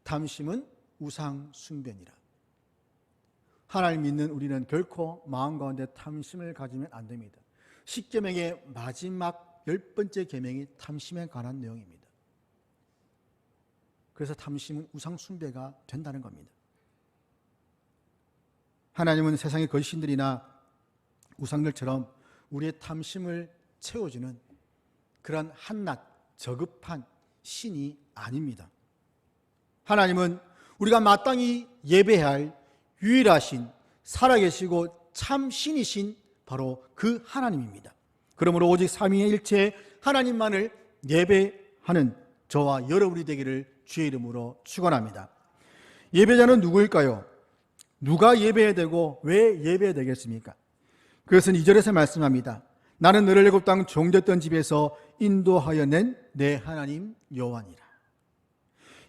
탐심은 우상 숭배니라. 하나님 믿는 우리는 결코 마음 가운데 탐심을 가지면 안 됩니다. 10계명의 마지막 10번째 계명이 탐심에 관한 내용입니다. 그래서 탐심은 우상 숭배가 된다는 겁니다. 하나님은 세상의 거신들이나 우상들처럼 우리의 탐심을 채워주는 그런 한낱 저급한 신이 아닙니다. 하나님은 우리가 마땅히 예배해야 할 유일하신 살아계시고 참 신이신 바로 그 하나님입니다. 그러므로 오직 삼위일체 하나님만을 예배하는 저와 여러분이 되기를 주의 이름으로 축원합니다. 예배자는 누구일까요? 누가 예배해야 되고 왜 예배해야 되겠습니까? 그것은 2절에서 말씀합니다. 나는 너를 애굽 땅 종되었던 집에서 인도하여 낸 내 하나님 여호와니라.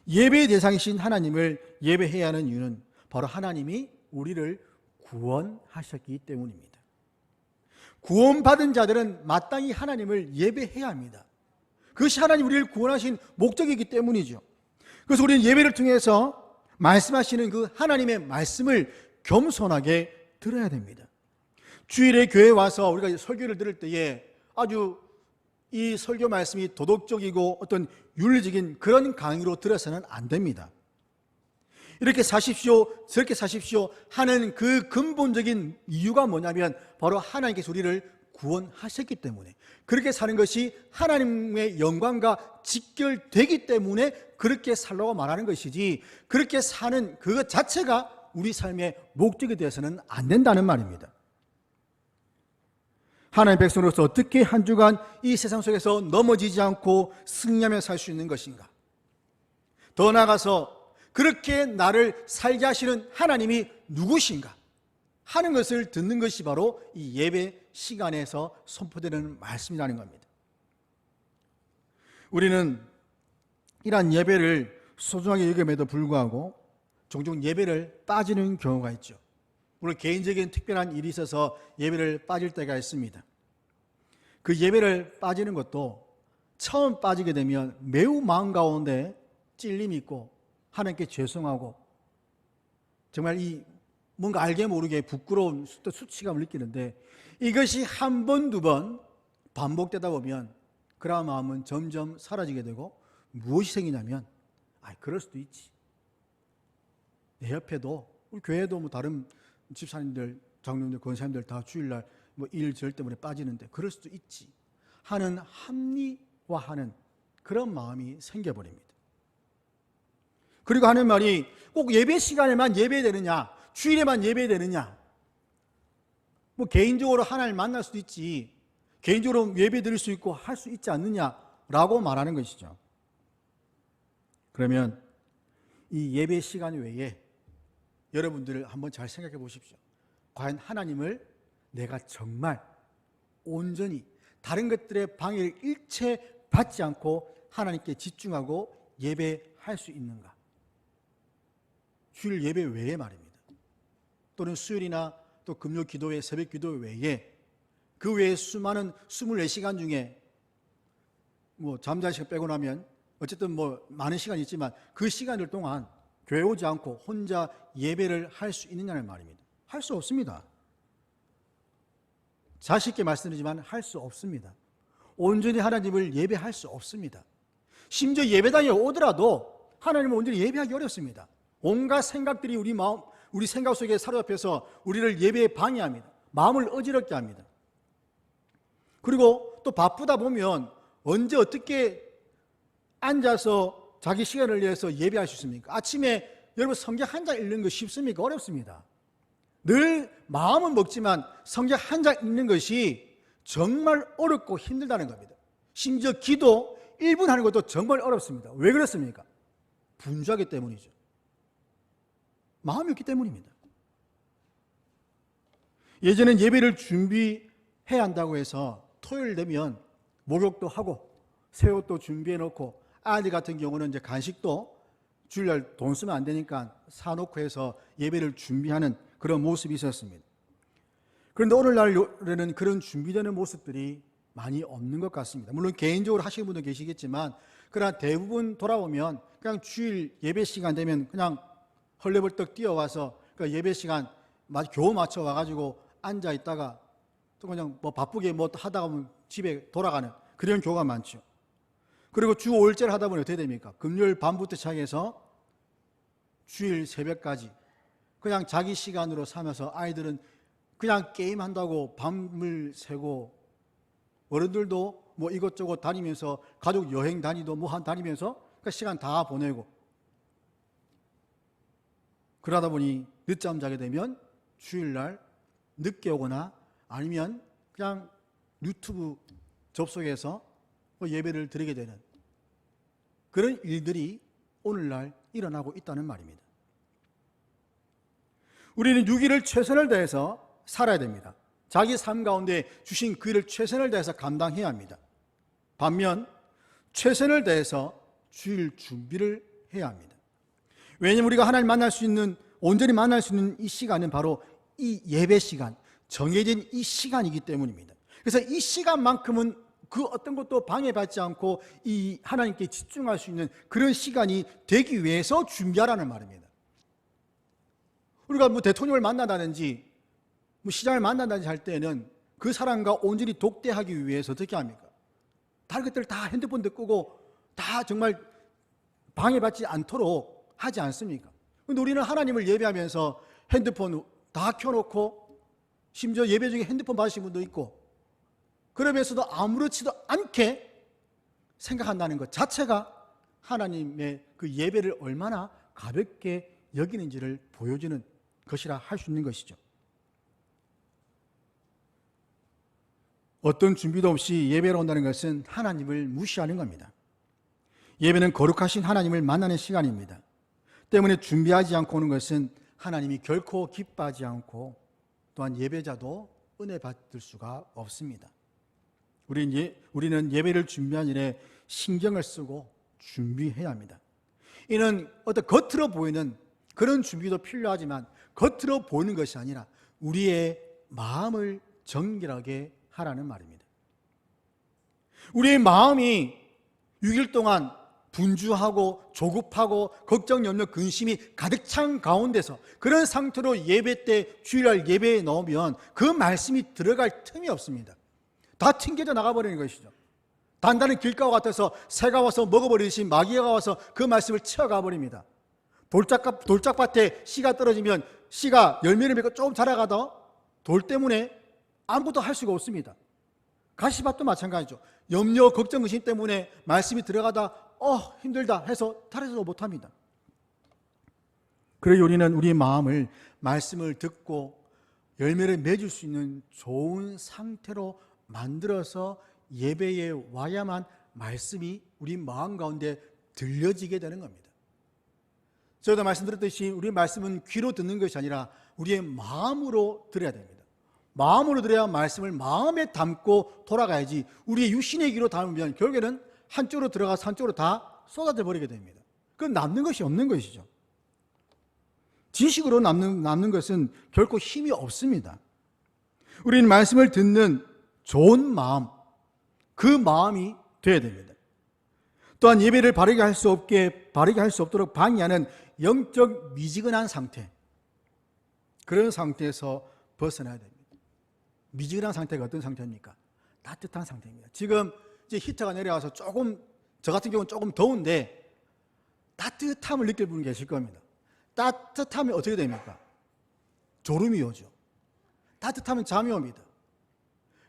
예배의 대상이신 하나님을 예배해야 하는 이유는 바로 하나님이 우리를 구원하셨기 때문입니다. 구원받은 자들은 마땅히 하나님을 예배해야 합니다. 그것이 하나님 우리를 구원하신 목적이기 때문이죠. 그래서 우리는 예배를 통해서 말씀하시는 그 하나님의 말씀을 겸손하게 들어야 됩니다. 주일에 교회에 와서 우리가 설교를 들을 때에 아주 이 설교 말씀이 도덕적이고 어떤 윤리적인 그런 강의로 들어서는 안 됩니다. 이렇게 사십시오, 저렇게 사십시오 하는 그 근본적인 이유가 뭐냐면 바로 하나님께서 우리를 구원하셨기 때문에, 그렇게 사는 것이 하나님의 영광과 직결되기 때문에 그렇게 살라고 말하는 것이지, 그렇게 사는 그것 자체가 우리 삶의 목적이 되어서는 안 된다는 말입니다. 하나님의 백성으로서 어떻게 한 주간 이 세상 속에서 넘어지지 않고 승리하며 살 수 있는 것인가? 더 나아가서 그렇게 나를 살게 하시는 하나님이 누구신가? 하는 것을 듣는 것이 바로 이 예배 시간에서 선포되는 말씀이라는 겁니다. 우리는 이러한 예배를 소중하게 여김에도 불구하고 종종 예배를 빠지는 경우가 있죠. 물론 개인적인 특별한 일이 있어서 예배를 빠질 때가 있습니다. 그 예배를 빠지는 것도 처음 빠지게 되면 매우 마음 가운데 찔림이 있고 하나님께 죄송하고 정말 이 뭔가 알게 모르게 부끄러운 수치감을 느끼는데 이것이 한 번, 두 번 반복되다 보면 그러한 마음은 점점 사라지게 되고 무엇이 생기냐면 그럴 수도 있지. 내 옆에도 우리 교회도 뭐 다른 집사님들, 장로님들, 권사님들 다 주일날 뭐 일절 때문에 빠지는데 그럴 수도 있지 하는 합리화하는 그런 마음이 생겨버립니다. 그리고 하는 말이 꼭 예배 시간에만 예배되느냐, 주일에만 예배되느냐, 뭐 개인적으로 하나님을 만날 수도 있지, 개인적으로 예배 드릴 수 있고 할 수 있지 않느냐라고 말하는 것이죠. 그러면 이 예배 시간 외에 여러분들 한번 잘 생각해 보십시오. 과연 하나님을 내가 정말 온전히 다른 것들의 방해를 일체 받지 않고 하나님께 집중하고 예배할 수 있는가? 주일 예배 외에 말입니다. 또는 수요일이나 또 금요 기도회, 새벽 기도 외에 그 외에 수많은 24시간 중에 뭐 잠자는 시간 빼고 나면 어쨌든 뭐 많은 시간이 있지만 그 시간들 동안 교회 오지 않고 혼자 예배를 할 수 있느냐는 말입니다. 할 수 없습니다. 자신 있게 말씀드리지만 할 수 없습니다. 온전히 하나님을 예배할 수 없습니다. 심지어 예배당에 오더라도 하나님을 온전히 예배하기 어렵습니다. 온갖 생각들이 우리 생각 속에 사로잡혀서 우리를 예배에 방해합니다. 마음을 어지럽게 합니다. 그리고 또 바쁘다 보면 언제 어떻게 앉아서 자기 시간을 내서 예배할 수 있습니까? 아침에 여러분 성경 한 장 읽는 거 쉽습니까? 어렵습니다. 늘 마음은 먹지만 성경 한 장 읽는 것이 정말 어렵고 힘들다는 겁니다. 심지어 기도 1분 하는 것도 정말 어렵습니다. 왜 그렇습니까? 분주하기 때문이죠. 마음이 없기 때문입니다. 예전엔 예배를 준비해야 한다고 해서 토요일 되면 목욕도 하고 새 옷도 준비해 놓고 아들 같은 경우는 이제 간식도 주일날 돈 쓰면 안 되니까 사놓고 해서 예배를 준비하는 그런 모습이 있었습니다. 그런데 오늘날에는 그런 준비되는 모습들이 많이 없는 것 같습니다. 물론 개인적으로 하시는 분도 계시겠지만 그러나 대부분 돌아보면 그냥 주일 예배 시간 되면 그냥 헐레벌떡 뛰어와서 그 예배 시간 겨우 맞춰 와가지고 앉아 있다가 또 그냥 뭐 바쁘게 뭐 하다가 보면 집에 돌아가는 그런 경우가 많죠. 그리고 주 5일째를 하다 보니 어떻게 됩니까? 금요일 밤부터 시작해서 주일 새벽까지 그냥 자기 시간으로 삼아서 아이들은 그냥 게임한다고 밤을 새고 어른들도 뭐 이것저것 다니면서 가족 여행 다니도 뭐 다니면서 그 시간 다 보내고 그러다 보니 늦잠 자게 되면 주일날 늦게 오거나 아니면 그냥 유튜브 접속해서 예배를 드리게 되는 그런 일들이 오늘날 일어나고 있다는 말입니다. 우리는 6일을 최선을 다해서 살아야 됩니다. 자기 삶 가운데 주신 그 일을 최선을 다해서 감당해야 합니다. 반면 최선을 다해서 주일 준비를 해야 합니다. 왜냐하면 우리가 하나님 만날 수 있는 온전히 만날 수 있는 이 시간은 바로 이 예배 시간, 정해진 이 시간이기 때문입니다. 그래서 이 시간만큼은 그 어떤 것도 방해받지 않고 이 하나님께 집중할 수 있는 그런 시간이 되기 위해서 준비하라는 말입니다. 우리가 뭐 대통령을 만나다든지 뭐 시장을 만나다든지 할 때는 그 사람과 온전히 독대하기 위해서 어떻게 합니까? 다른 것들 다 핸드폰도 끄고 다 정말 방해받지 않도록 하지 않습니까? 근데 우리는 하나님을 예배하면서 핸드폰 다 켜놓고 심지어 예배 중에 핸드폰 받으신 분도 있고 그러면서도 아무렇지도 않게 생각한다는 것 자체가 하나님의 그 예배를 얼마나 가볍게 여기는지를 보여주는 것이라 할 수 있는 것이죠. 어떤 준비도 없이 예배로 온다는 것은 하나님을 무시하는 겁니다. 예배는 거룩하신 하나님을 만나는 시간입니다. 때문에 준비하지 않고 오는 것은 하나님이 결코 기뻐하지 않고 또한 예배자도 은혜 받을 수가 없습니다. 우리는 예배를 준비한 일에 신경을 쓰고 준비해야 합니다. 이는 어떤 겉으로 보이는 그런 준비도 필요하지만 겉으로 보이는 것이 아니라 우리의 마음을 정결하게 하라는 말입니다. 우리의 마음이 6일 동안 분주하고 조급하고 걱정, 염려, 근심이 가득 찬 가운데서 그런 상태로 예배 때 주일날 예배에 나오면 그 말씀이 들어갈 틈이 없습니다. 다 튕겨져 나가버리는 것이죠. 단단한 길가와 같아서 새가 와서 먹어버리듯이 마귀가 와서 그 말씀을 치어가 버립니다. 돌짝밭에 씨가 떨어지면 씨가 열매를 맺고 조금 자라가다 돌 때문에 아무것도 할 수가 없습니다. 가시밭도 마찬가지죠. 염려, 걱정, 의심 때문에 말씀이 들어가다 힘들다 해서 자라지도 못합니다. 그래서 우리는 우리의 마음을 말씀을 듣고 열매를 맺을 수 있는 좋은 상태로 만들어서 예배에 와야만 말씀이 우리 마음 가운데 들려지게 되는 겁니다. 저도 말씀드렸듯이 우리의 말씀은 귀로 듣는 것이 아니라 우리의 마음으로 들어야 됩니다. 마음으로 들어야 말씀을 마음에 담고 돌아가야지 우리의 육신의 귀로 담으면 결국에는 한쪽으로 들어가서 한쪽으로 다 쏟아져 버리게 됩니다. 그건 남는 것이 없는 것이죠. 지식으로 남는 것은 결코 힘이 없습니다. 우리는 말씀을 듣는 좋은 마음, 그 마음이 되어야 됩니다. 또한 예배를 바르게 할 수 없도록 방해하는 영적 미지근한 상태, 그런 상태에서 벗어나야 됩니다. 미지근한 상태가 어떤 상태입니까? 따뜻한 상태입니다. 지금 이제 히터가 내려와서 저 같은 경우는 조금 더운데 따뜻함을 느낄 분이 계실 겁니다. 따뜻하면 어떻게 됩니까? 졸음이 오죠. 따뜻하면 잠이 옵니다.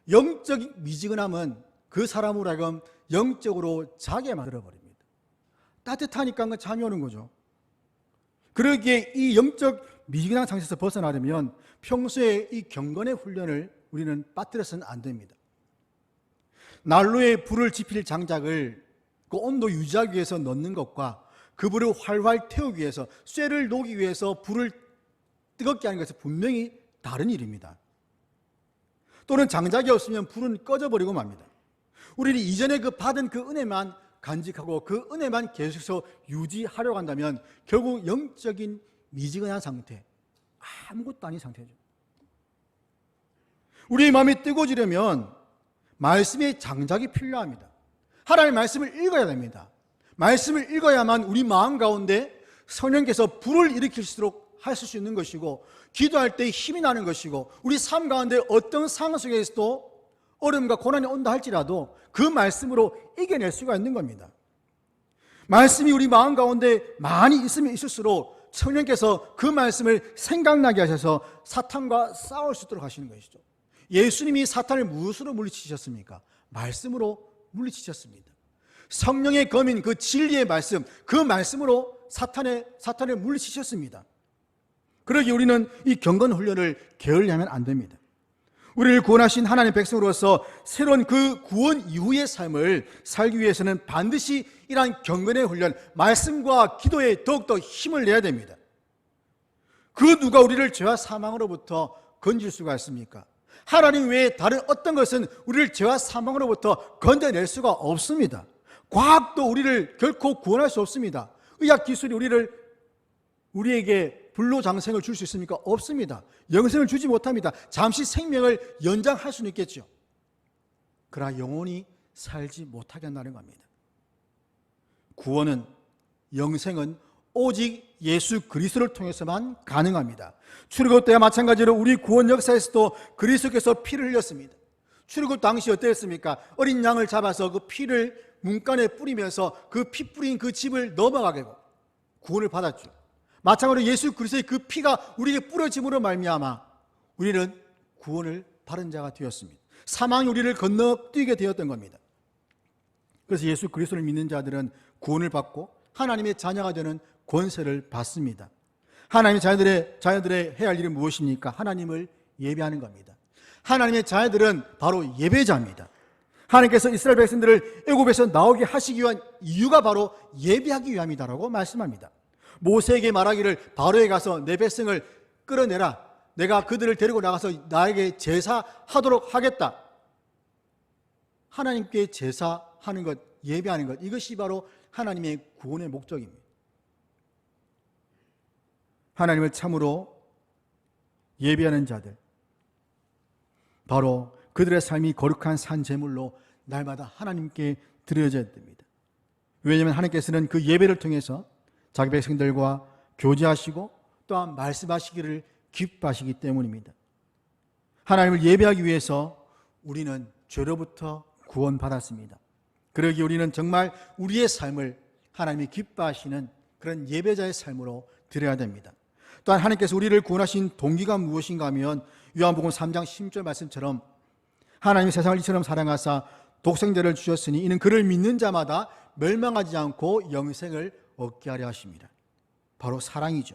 영적 미지근함은 그 사람으로 하여금 영적으로 자게 만들어버립니다. 따뜻하니까 잠이 오는 거죠. 그러기에 이 영적 미지근한 상태에서 벗어나려면 평소에 이 경건의 훈련을 우리는 빠뜨려서는 안 됩니다. 난로에 불을 지필 장작을 그 온도 유지하기 위해서 넣는 것과 그 불을 활활 태우기 위해서, 쇠를 녹이기 위해서 불을 뜨겁게 하는 것은 분명히 다른 일입니다. 또는 장작이 없으면 불은 꺼져버리고 맙니다. 우리는 이전에 받은 그 은혜만 간직하고 그 은혜만 계속해서 유지하려고 한다면 결국 영적인 미지근한 상태, 아무것도 아닌 상태죠. 우리의 마음이 뜨거워지려면 말씀의 장작이 필요합니다. 하나님의 말씀을 읽어야 됩니다. 말씀을 읽어야만 우리 마음 가운데 성령께서 불을 일으킬수록 하실 수 있는 것이고, 기도할 때 힘이 나는 것이고, 우리 삶 가운데 어떤 상황 속에서도 어려움과 고난이 온다 할지라도 그 말씀으로 이겨낼 수가 있는 겁니다. 말씀이 우리 마음 가운데 많이 있으면 있을수록 성령께서 그 말씀을 생각나게 하셔서 사탄과 싸울 수 있도록 하시는 것이죠. 예수님이 사탄을 무엇으로 물리치셨습니까? 말씀으로 물리치셨습니다. 성령의 검인 그 진리의 말씀, 그 말씀으로 사탄을 물리치셨습니다. 그러기에 우리는 이 경건 훈련을 게을리하면 안 됩니다. 우리를 구원하신 하나님의 백성으로서 새로운 그 구원 이후의 삶을 살기 위해서는 반드시 이러한 경건의 훈련, 말씀과 기도에 더욱더 힘을 내야 됩니다. 그 누가 우리를 죄와 사망으로부터 건질 수가 있습니까? 하나님 외에 다른 어떤 것은 우리를 죄와 사망으로부터 건져낼 수가 없습니다. 과학도 우리를 결코 구원할 수 없습니다. 의학 기술이 우리에게 불로장생을 줄 수 있습니까? 없습니다. 영생을 주지 못합니다. 잠시 생명을 연장할 수는 있겠죠. 그러나 영원히 살지 못하게 한다는 겁니다. 구원은, 영생은 오직 예수 그리스도를 통해서만 가능합니다. 출애굽 때와 마찬가지로 우리 구원 역사에서도 그리스도께서 피를 흘렸습니다. 출애굽 당시 어땠습니까? 어린 양을 잡아서 그 피를 문간에 뿌리면서 그 피 뿌린 그 집을 넘어가게 하고 구원을 받았죠. 마찬가지로 예수 그리스도의 그 피가 우리에게 뿌려짐으로 말미암아 우리는 구원을 받은 자가 되었습니다. 사망이 우리를 건너뛰게 되었던 겁니다. 그래서 예수 그리스도를 믿는 자들은 구원을 받고 하나님의 자녀가 되는 권세를 받습니다. 하나님의 자녀들의 해야 할 일은 무엇입니까? 하나님을 예배하는 겁니다. 하나님의 자녀들은 바로 예배자입니다. 하나님께서 이스라엘 백성들을 애굽에서 나오게 하시기 위한 이유가 바로 예배하기 위함이다라고 말씀합니다. 모세에게 말하기를 바로에 가서 내 백성을 끌어내라. 내가 그들을 데리고 나가서 나에게 제사하도록 하겠다. 하나님께 제사하는 것, 예배하는 것, 이것이 바로 하나님의 구원의 목적입니다. 하나님을 참으로 예배하는 자들, 바로 그들의 삶이 거룩한 산 제물로 날마다 하나님께 드려져야 됩니다. 왜냐하면 하나님께서는 그 예배를 통해서 자기 백성들과 교제하시고 또한 말씀하시기를 기뻐하시기 때문입니다. 하나님을 예배하기 위해서 우리는 죄로부터 구원받았습니다. 그러기에 우리는 정말 우리의 삶을 하나님이 기뻐하시는 그런 예배자의 삶으로 드려야 됩니다. 또한 하나님께서 우리를 구원하신 동기가 무엇인가 하면 요한복음 3장 16절 말씀처럼 하나님이 세상을 이처럼 사랑하사 독생자를 주셨으니 이는 그를 믿는 자마다 멸망하지 않고 영생을 얻게 하려 하십니다. 바로 사랑이죠.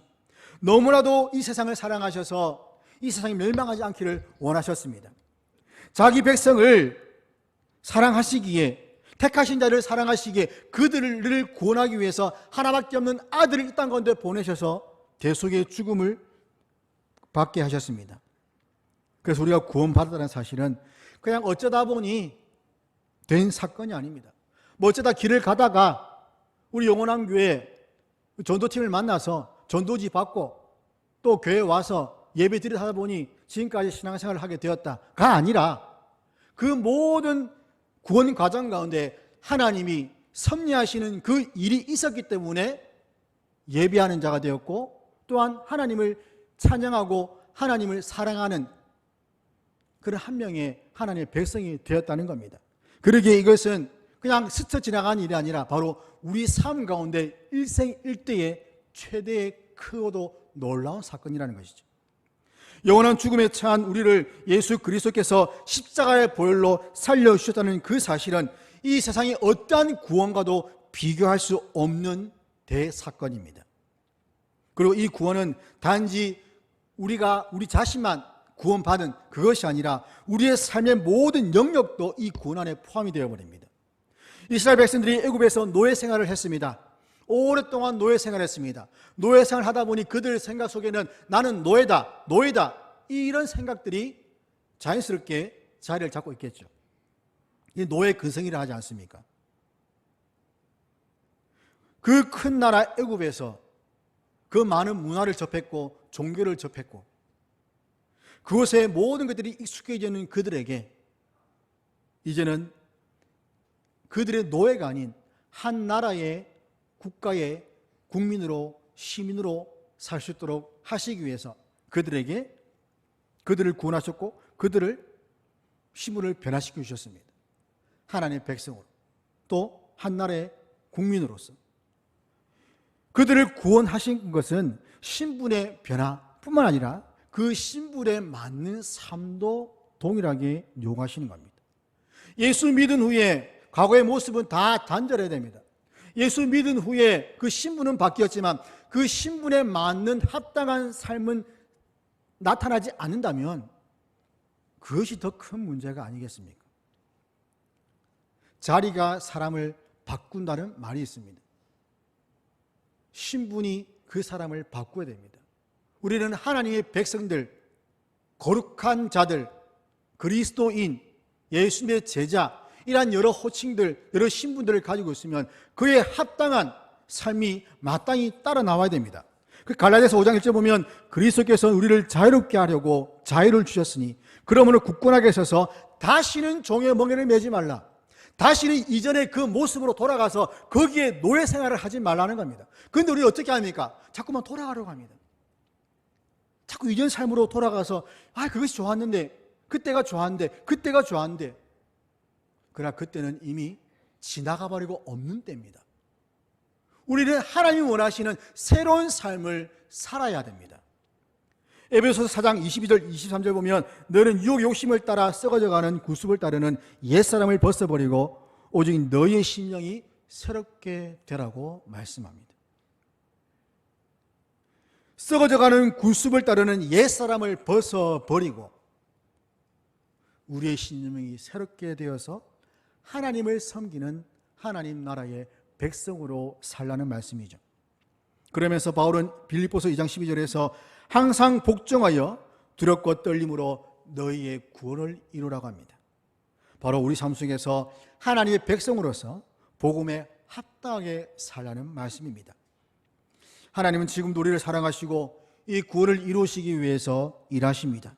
너무나도 이 세상을 사랑하셔서 이 세상이 멸망하지 않기를 원하셨습니다. 자기 백성을 사랑하시기에, 택하신 자를 사랑하시기에 그들을 구원하기 위해서 하나밖에 없는 아들을 이 땅 가운데 보내셔서 대속의 죽음을 받게 하셨습니다. 그래서 우리가 구원받았다는 사실은 그냥 어쩌다 보니 된 사건이 아닙니다. 뭐 어쩌다 길을 가다가 우리 영원한 교회 전도팀을 만나서 전도지 받고 또 교회에 와서 예배 드리다 하다 보니 지금까지 신앙생활을 하게 되었다가 아니라 그 모든 구원 과정 가운데 하나님이 섭리하시는 그 일이 있었기 때문에 예배하는 자가 되었고 또한 하나님을 찬양하고 하나님을 사랑하는 그런 한 명의 하나님의 백성이 되었다는 겁니다. 그러기에 이것은 그냥 스쳐 지나간 일이 아니라 바로 우리 삶 가운데 일생일대의 최대의 크고도 놀라운 사건이라는 것이죠. 영원한 죽음에 처한 우리를 예수 그리스도께서 십자가의 보혈로 살려주셨다는 그 사실은 이 세상의 어떠한 구원과도 비교할 수 없는 대사건입니다. 그리고 이 구원은 단지 우리 자신만 구원받은 그것이 아니라 우리의 삶의 모든 영역도 이 구원 안에 포함이 되어버립니다. 이스라엘 백성들이 애굽에서 노예 생활을 했습니다. 오랫동안 노예 생활했습니다. 노예 생활을 하다 보니 그들 생각 속에는 나는 노예다 이런 생각들이 자연스럽게 자리를 잡고 있겠죠. 이 노예 근성이라 하지 않습니까? 그 큰 나라 애굽에서 그 많은 문화를 접했고 종교를 접했고 그곳에 모든 것들이 익숙해져 있는 그들에게 이제는 그들의 노예가 아닌 한 나라의 국가의 국민으로 시민으로 살 수 있도록 하시기 위해서 그들을 구원하셨고 그들을 신분을 변화시켜 주셨습니다. 하나님의 백성으로 또 한 나라의 국민으로서 그들을 구원하신 것은 신분의 변화뿐만 아니라 그 신분에 맞는 삶도 동일하게 요구하시는 겁니다. 예수 믿은 후에 과거의 모습은 다 단절해야 됩니다. 예수 믿은 후에 그 신분은 바뀌었지만 그 신분에 맞는 합당한 삶은 나타나지 않는다면 그것이 더 큰 문제가 아니겠습니까? 자리가 사람을 바꾼다는 말이 있습니다. 신분이 그 사람을 바꾸어야 됩니다. 우리는 하나님의 백성들, 거룩한 자들, 그리스도인, 예수님의 제자 이러한 여러 호칭들, 여러 신분들을 가지고 있으면 그에 합당한 삶이 마땅히 따라 나와야 됩니다. 그 갈라디아서 5장 1절 보면 그리스도께서 우리를 자유롭게 하려고 자유를 주셨으니 그러므로 굳건하게 서서 다시는 종의 멍에를 매지 말라. 다시는 이전의 그 모습으로 돌아가서 거기에 노예 생활을 하지 말라는 겁니다. 그런데 우리 어떻게 합니까? 자꾸만 돌아가려고 합니다. 자꾸 이전 삶으로 돌아가서 그것이 좋았는데 그때가 좋았는데 그러나 그때는 이미 지나가 버리고 없는 때입니다. 우리는 하나님이 원하시는 새로운 삶을 살아야 됩니다. 에베소서 4장 22절 23절 보면 너는 유혹 욕심을 따라 썩어져가는 구습을 따르는 옛사람을 벗어버리고 오직 너희의 심령이 새롭게 되라고 말씀합니다. 썩어져가는 구습을 따르는 옛사람을 벗어버리고 우리의 신명이 새롭게 되어서 하나님을 섬기는 하나님 나라의 백성으로 살라는 말씀이죠. 그러면서 바울은 빌립보서 2장 12절에서 항상 복종하여 두렵고 떨림으로 너희의 구원을 이루라고 합니다. 바로 우리 삶 속에서 하나님의 백성으로서 복음에 합당하게 살라는 말씀입니다. 하나님은 지금도 우리를 사랑하시고 이 구원을 이루시기 위해서 일하십니다.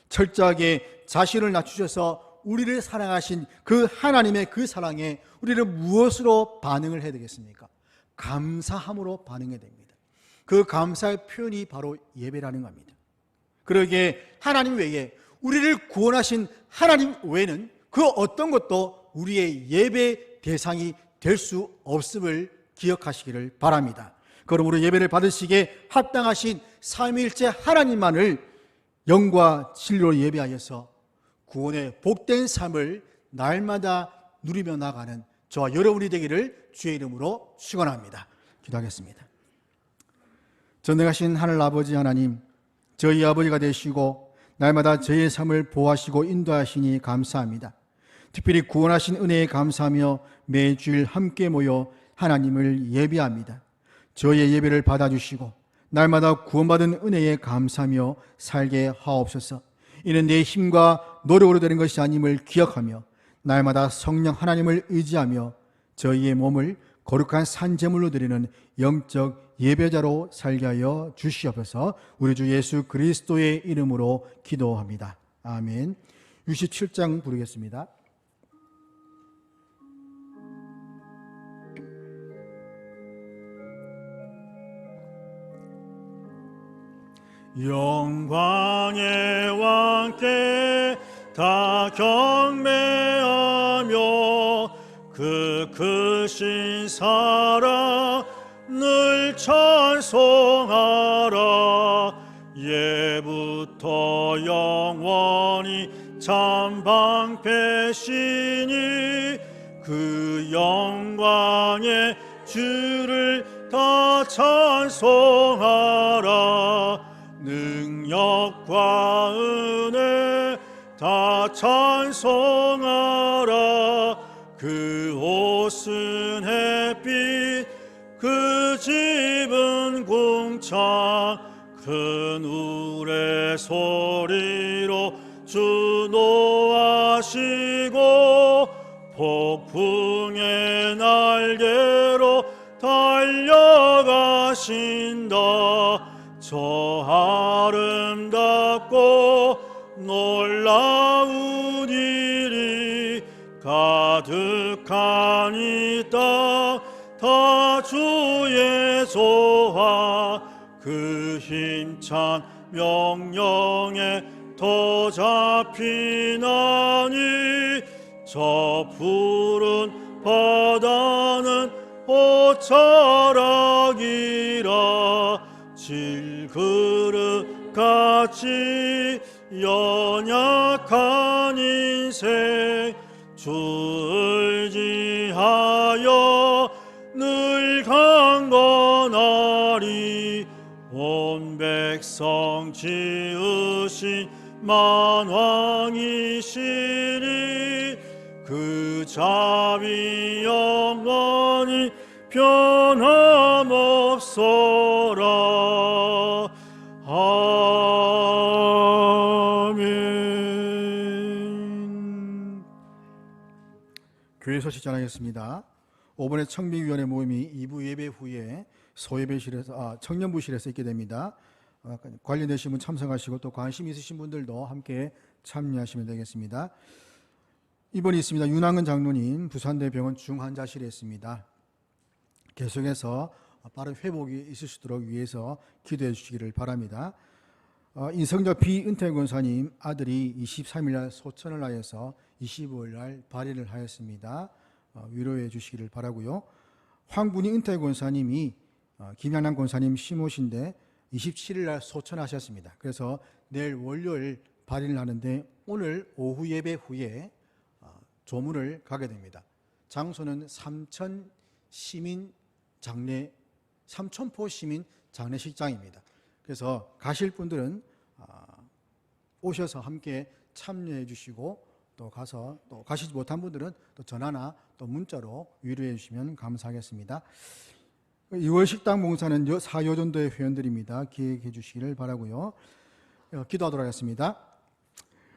철저하게 자신을 낮추셔서 우리를 사랑하신 그 하나님의 그 사랑에 우리는 무엇으로 반응을 해야 되겠습니까? 감사함으로 반응해야 됩니다. 그 감사의 표현이 바로 예배라는 겁니다. 그러기에 하나님 외에 우리를 구원하신 하나님 외에는 그 어떤 것도 우리의 예배 대상이 될 수 없음을 기억하시기를 바랍니다. 그러므로 예배를 받으시기에 합당하신 삼위일체 하나님만을 영과 진리로 예배하여서 구원의 복된 삶을 날마다 누리며 나가는 저와 여러분이 되기를 주의 이름으로 축원합니다. 기도하겠습니다. 전능하신 하늘 아버지 하나님, 저희 아버지가 되시고 날마다 저희의 삶을 보호하시고 인도하시니 감사합니다. 특별히 구원하신 은혜에 감사하며 매주일 함께 모여 하나님을 예배합니다. 저희의 예배를 받아주시고 날마다 구원받은 은혜에 감사하며 살게 하옵소서. 이는 내 힘과 노력으로 되는 것이 아님을 기억하며 날마다 성령 하나님을 의지하며 저희의 몸을 거룩한 산제물로 드리는 영적 예배자로 살게 하여 주시옵소서. 우리 주 예수 그리스도의 이름으로 기도합니다. 아멘. 67장 부르겠습니다. 영광의 왕께 다 경배하며 그 크신 사랑 늘 찬송하라. 예부터 영원히 참 방패시니 그 영광의 주를 다 찬송하라. 능력과 은혜 다 찬송하라. 그 옷은 햇빛 그 집은 궁창 큰 우레 소리로 주 노하시고 폭풍의 날개로 달려가신다. 저 아름답고 놀라운 일이 가득한 이 땅 다 주의 조화 그 힘찬 명령에 더 잡히나니 저 푸른 바다는 옷자락이라. 질그릇같이 연약한 인생 주를 지하여 늘 강건하리. 온 백성 지으신 만왕이시니 그 자비 영원히 변함없소라. 아멘. 교회 소식 전하겠습니다. 5번의 청빙위원회 모임이 2부 예배 후에 소예배실에서 청년부실에서 있게 됩니다. 관련되신 분 참석하시고 또 관심 있으신 분들도 함께 참여하시면 되겠습니다. 입원이 있습니다. 윤항은 장로님 부산대병원 중환자실에 있습니다. 계속해서 빠른 회복이 있을 수 있도록 위해서 기도해 주시기를 바랍니다. 인성자 비은퇴 권사님 아들이 23일 날 소천을 하여서 25일 날 발인을 하였습니다. 위로해 주시기를 바라고요. 황군이 은퇴 권사님이 김양남 권사님 시모신데 27일 날 소천하셨습니다. 그래서 내일 월요일 발인을 하는데 오늘 오후 예배 후에 조문을 가게 됩니다. 장소는 삼천포 시민 장례식장입니다. 그래서 가실 분들은 오셔서 함께 참여해 주시고 또 가서 또 가시지 못한 분들은 또 전화나 또 문자로 위로해 주시면 감사하겠습니다. 2월 식당 봉사는 사요전도의 회원들입니다. 기획해 주시기를 바라고요. 기도하도록 하겠습니다.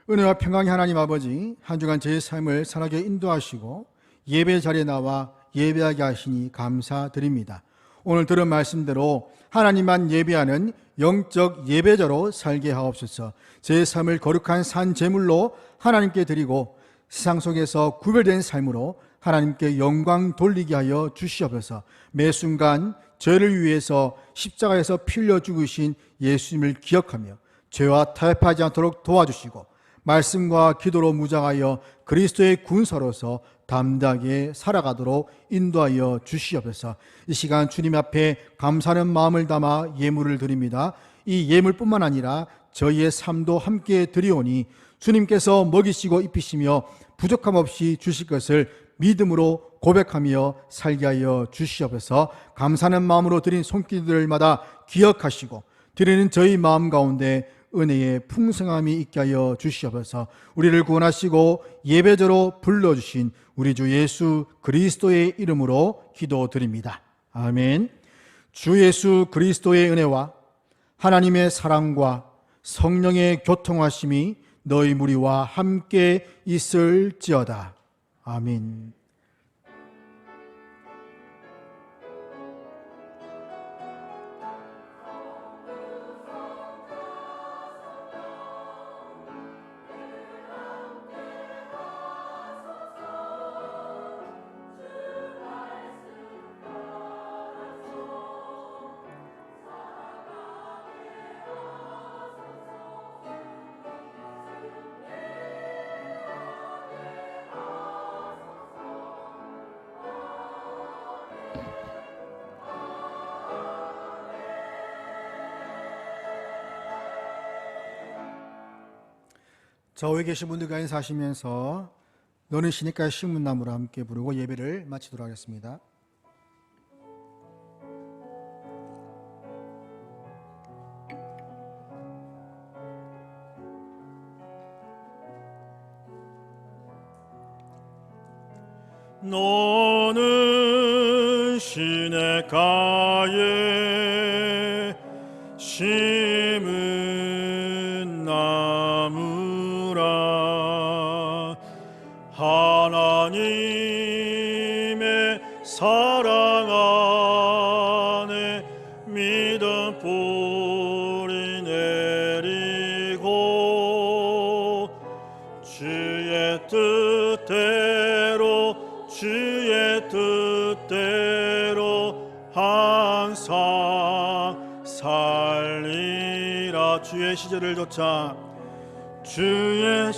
은혜와 평강의 하나님 아버지, 한 주간 제 삶을 선하게 인도하시고 예배 자리에 나와 예배하게 하시니 감사드립니다. 오늘 들은 말씀대로 하나님만 예배하는 영적 예배자로 살게 하옵소서. 제 삶을 거룩한 산 제물로 하나님께 드리고 세상 속에서 구별된 삶으로 하나님께 영광 돌리게 하여 주시옵소서. 매 순간 죄를 위해서 십자가에서 피 흘려 죽으신 예수님을 기억하며 죄와 타협하지 않도록 도와주시고 말씀과 기도로 무장하여 그리스도의 군사로서 담대하게 살아가도록 인도하여 주시옵소서. 이 시간 주님 앞에 감사하는 마음을 담아 예물을 드립니다. 이 예물뿐만 아니라 저희의 삶도 함께 드리오니 주님께서 먹이시고 입히시며 부족함 없이 주실 것을 믿음으로 고백하며 살게 하여 주시옵소서. 감사하는 마음으로 드린 손길들마다 기억하시고 드리는 저희 마음 가운데 은혜의 풍성함이 있게 하여 주시옵소서. 우리를 구원하시고 예배자로 불러주신 우리 주 예수 그리스도의 이름으로 기도드립니다. 아멘. 주 예수 그리스도의 은혜와 하나님의 사랑과 성령의 교통하심이 너희 무리와 함께 있을지어다. 아멘. 좌우에 계신 분들과 인사하시면서 너는 시냇가의 식문나무로 함께 부르고 예배를 마치도록 하겠습니다. 너는 시냇가에 심은 나무라. 하나님의 사랑 안에 믿음 뿌리 내리고 주의 뜻대로 항상 살리라. 주의 시절을 좇아 주의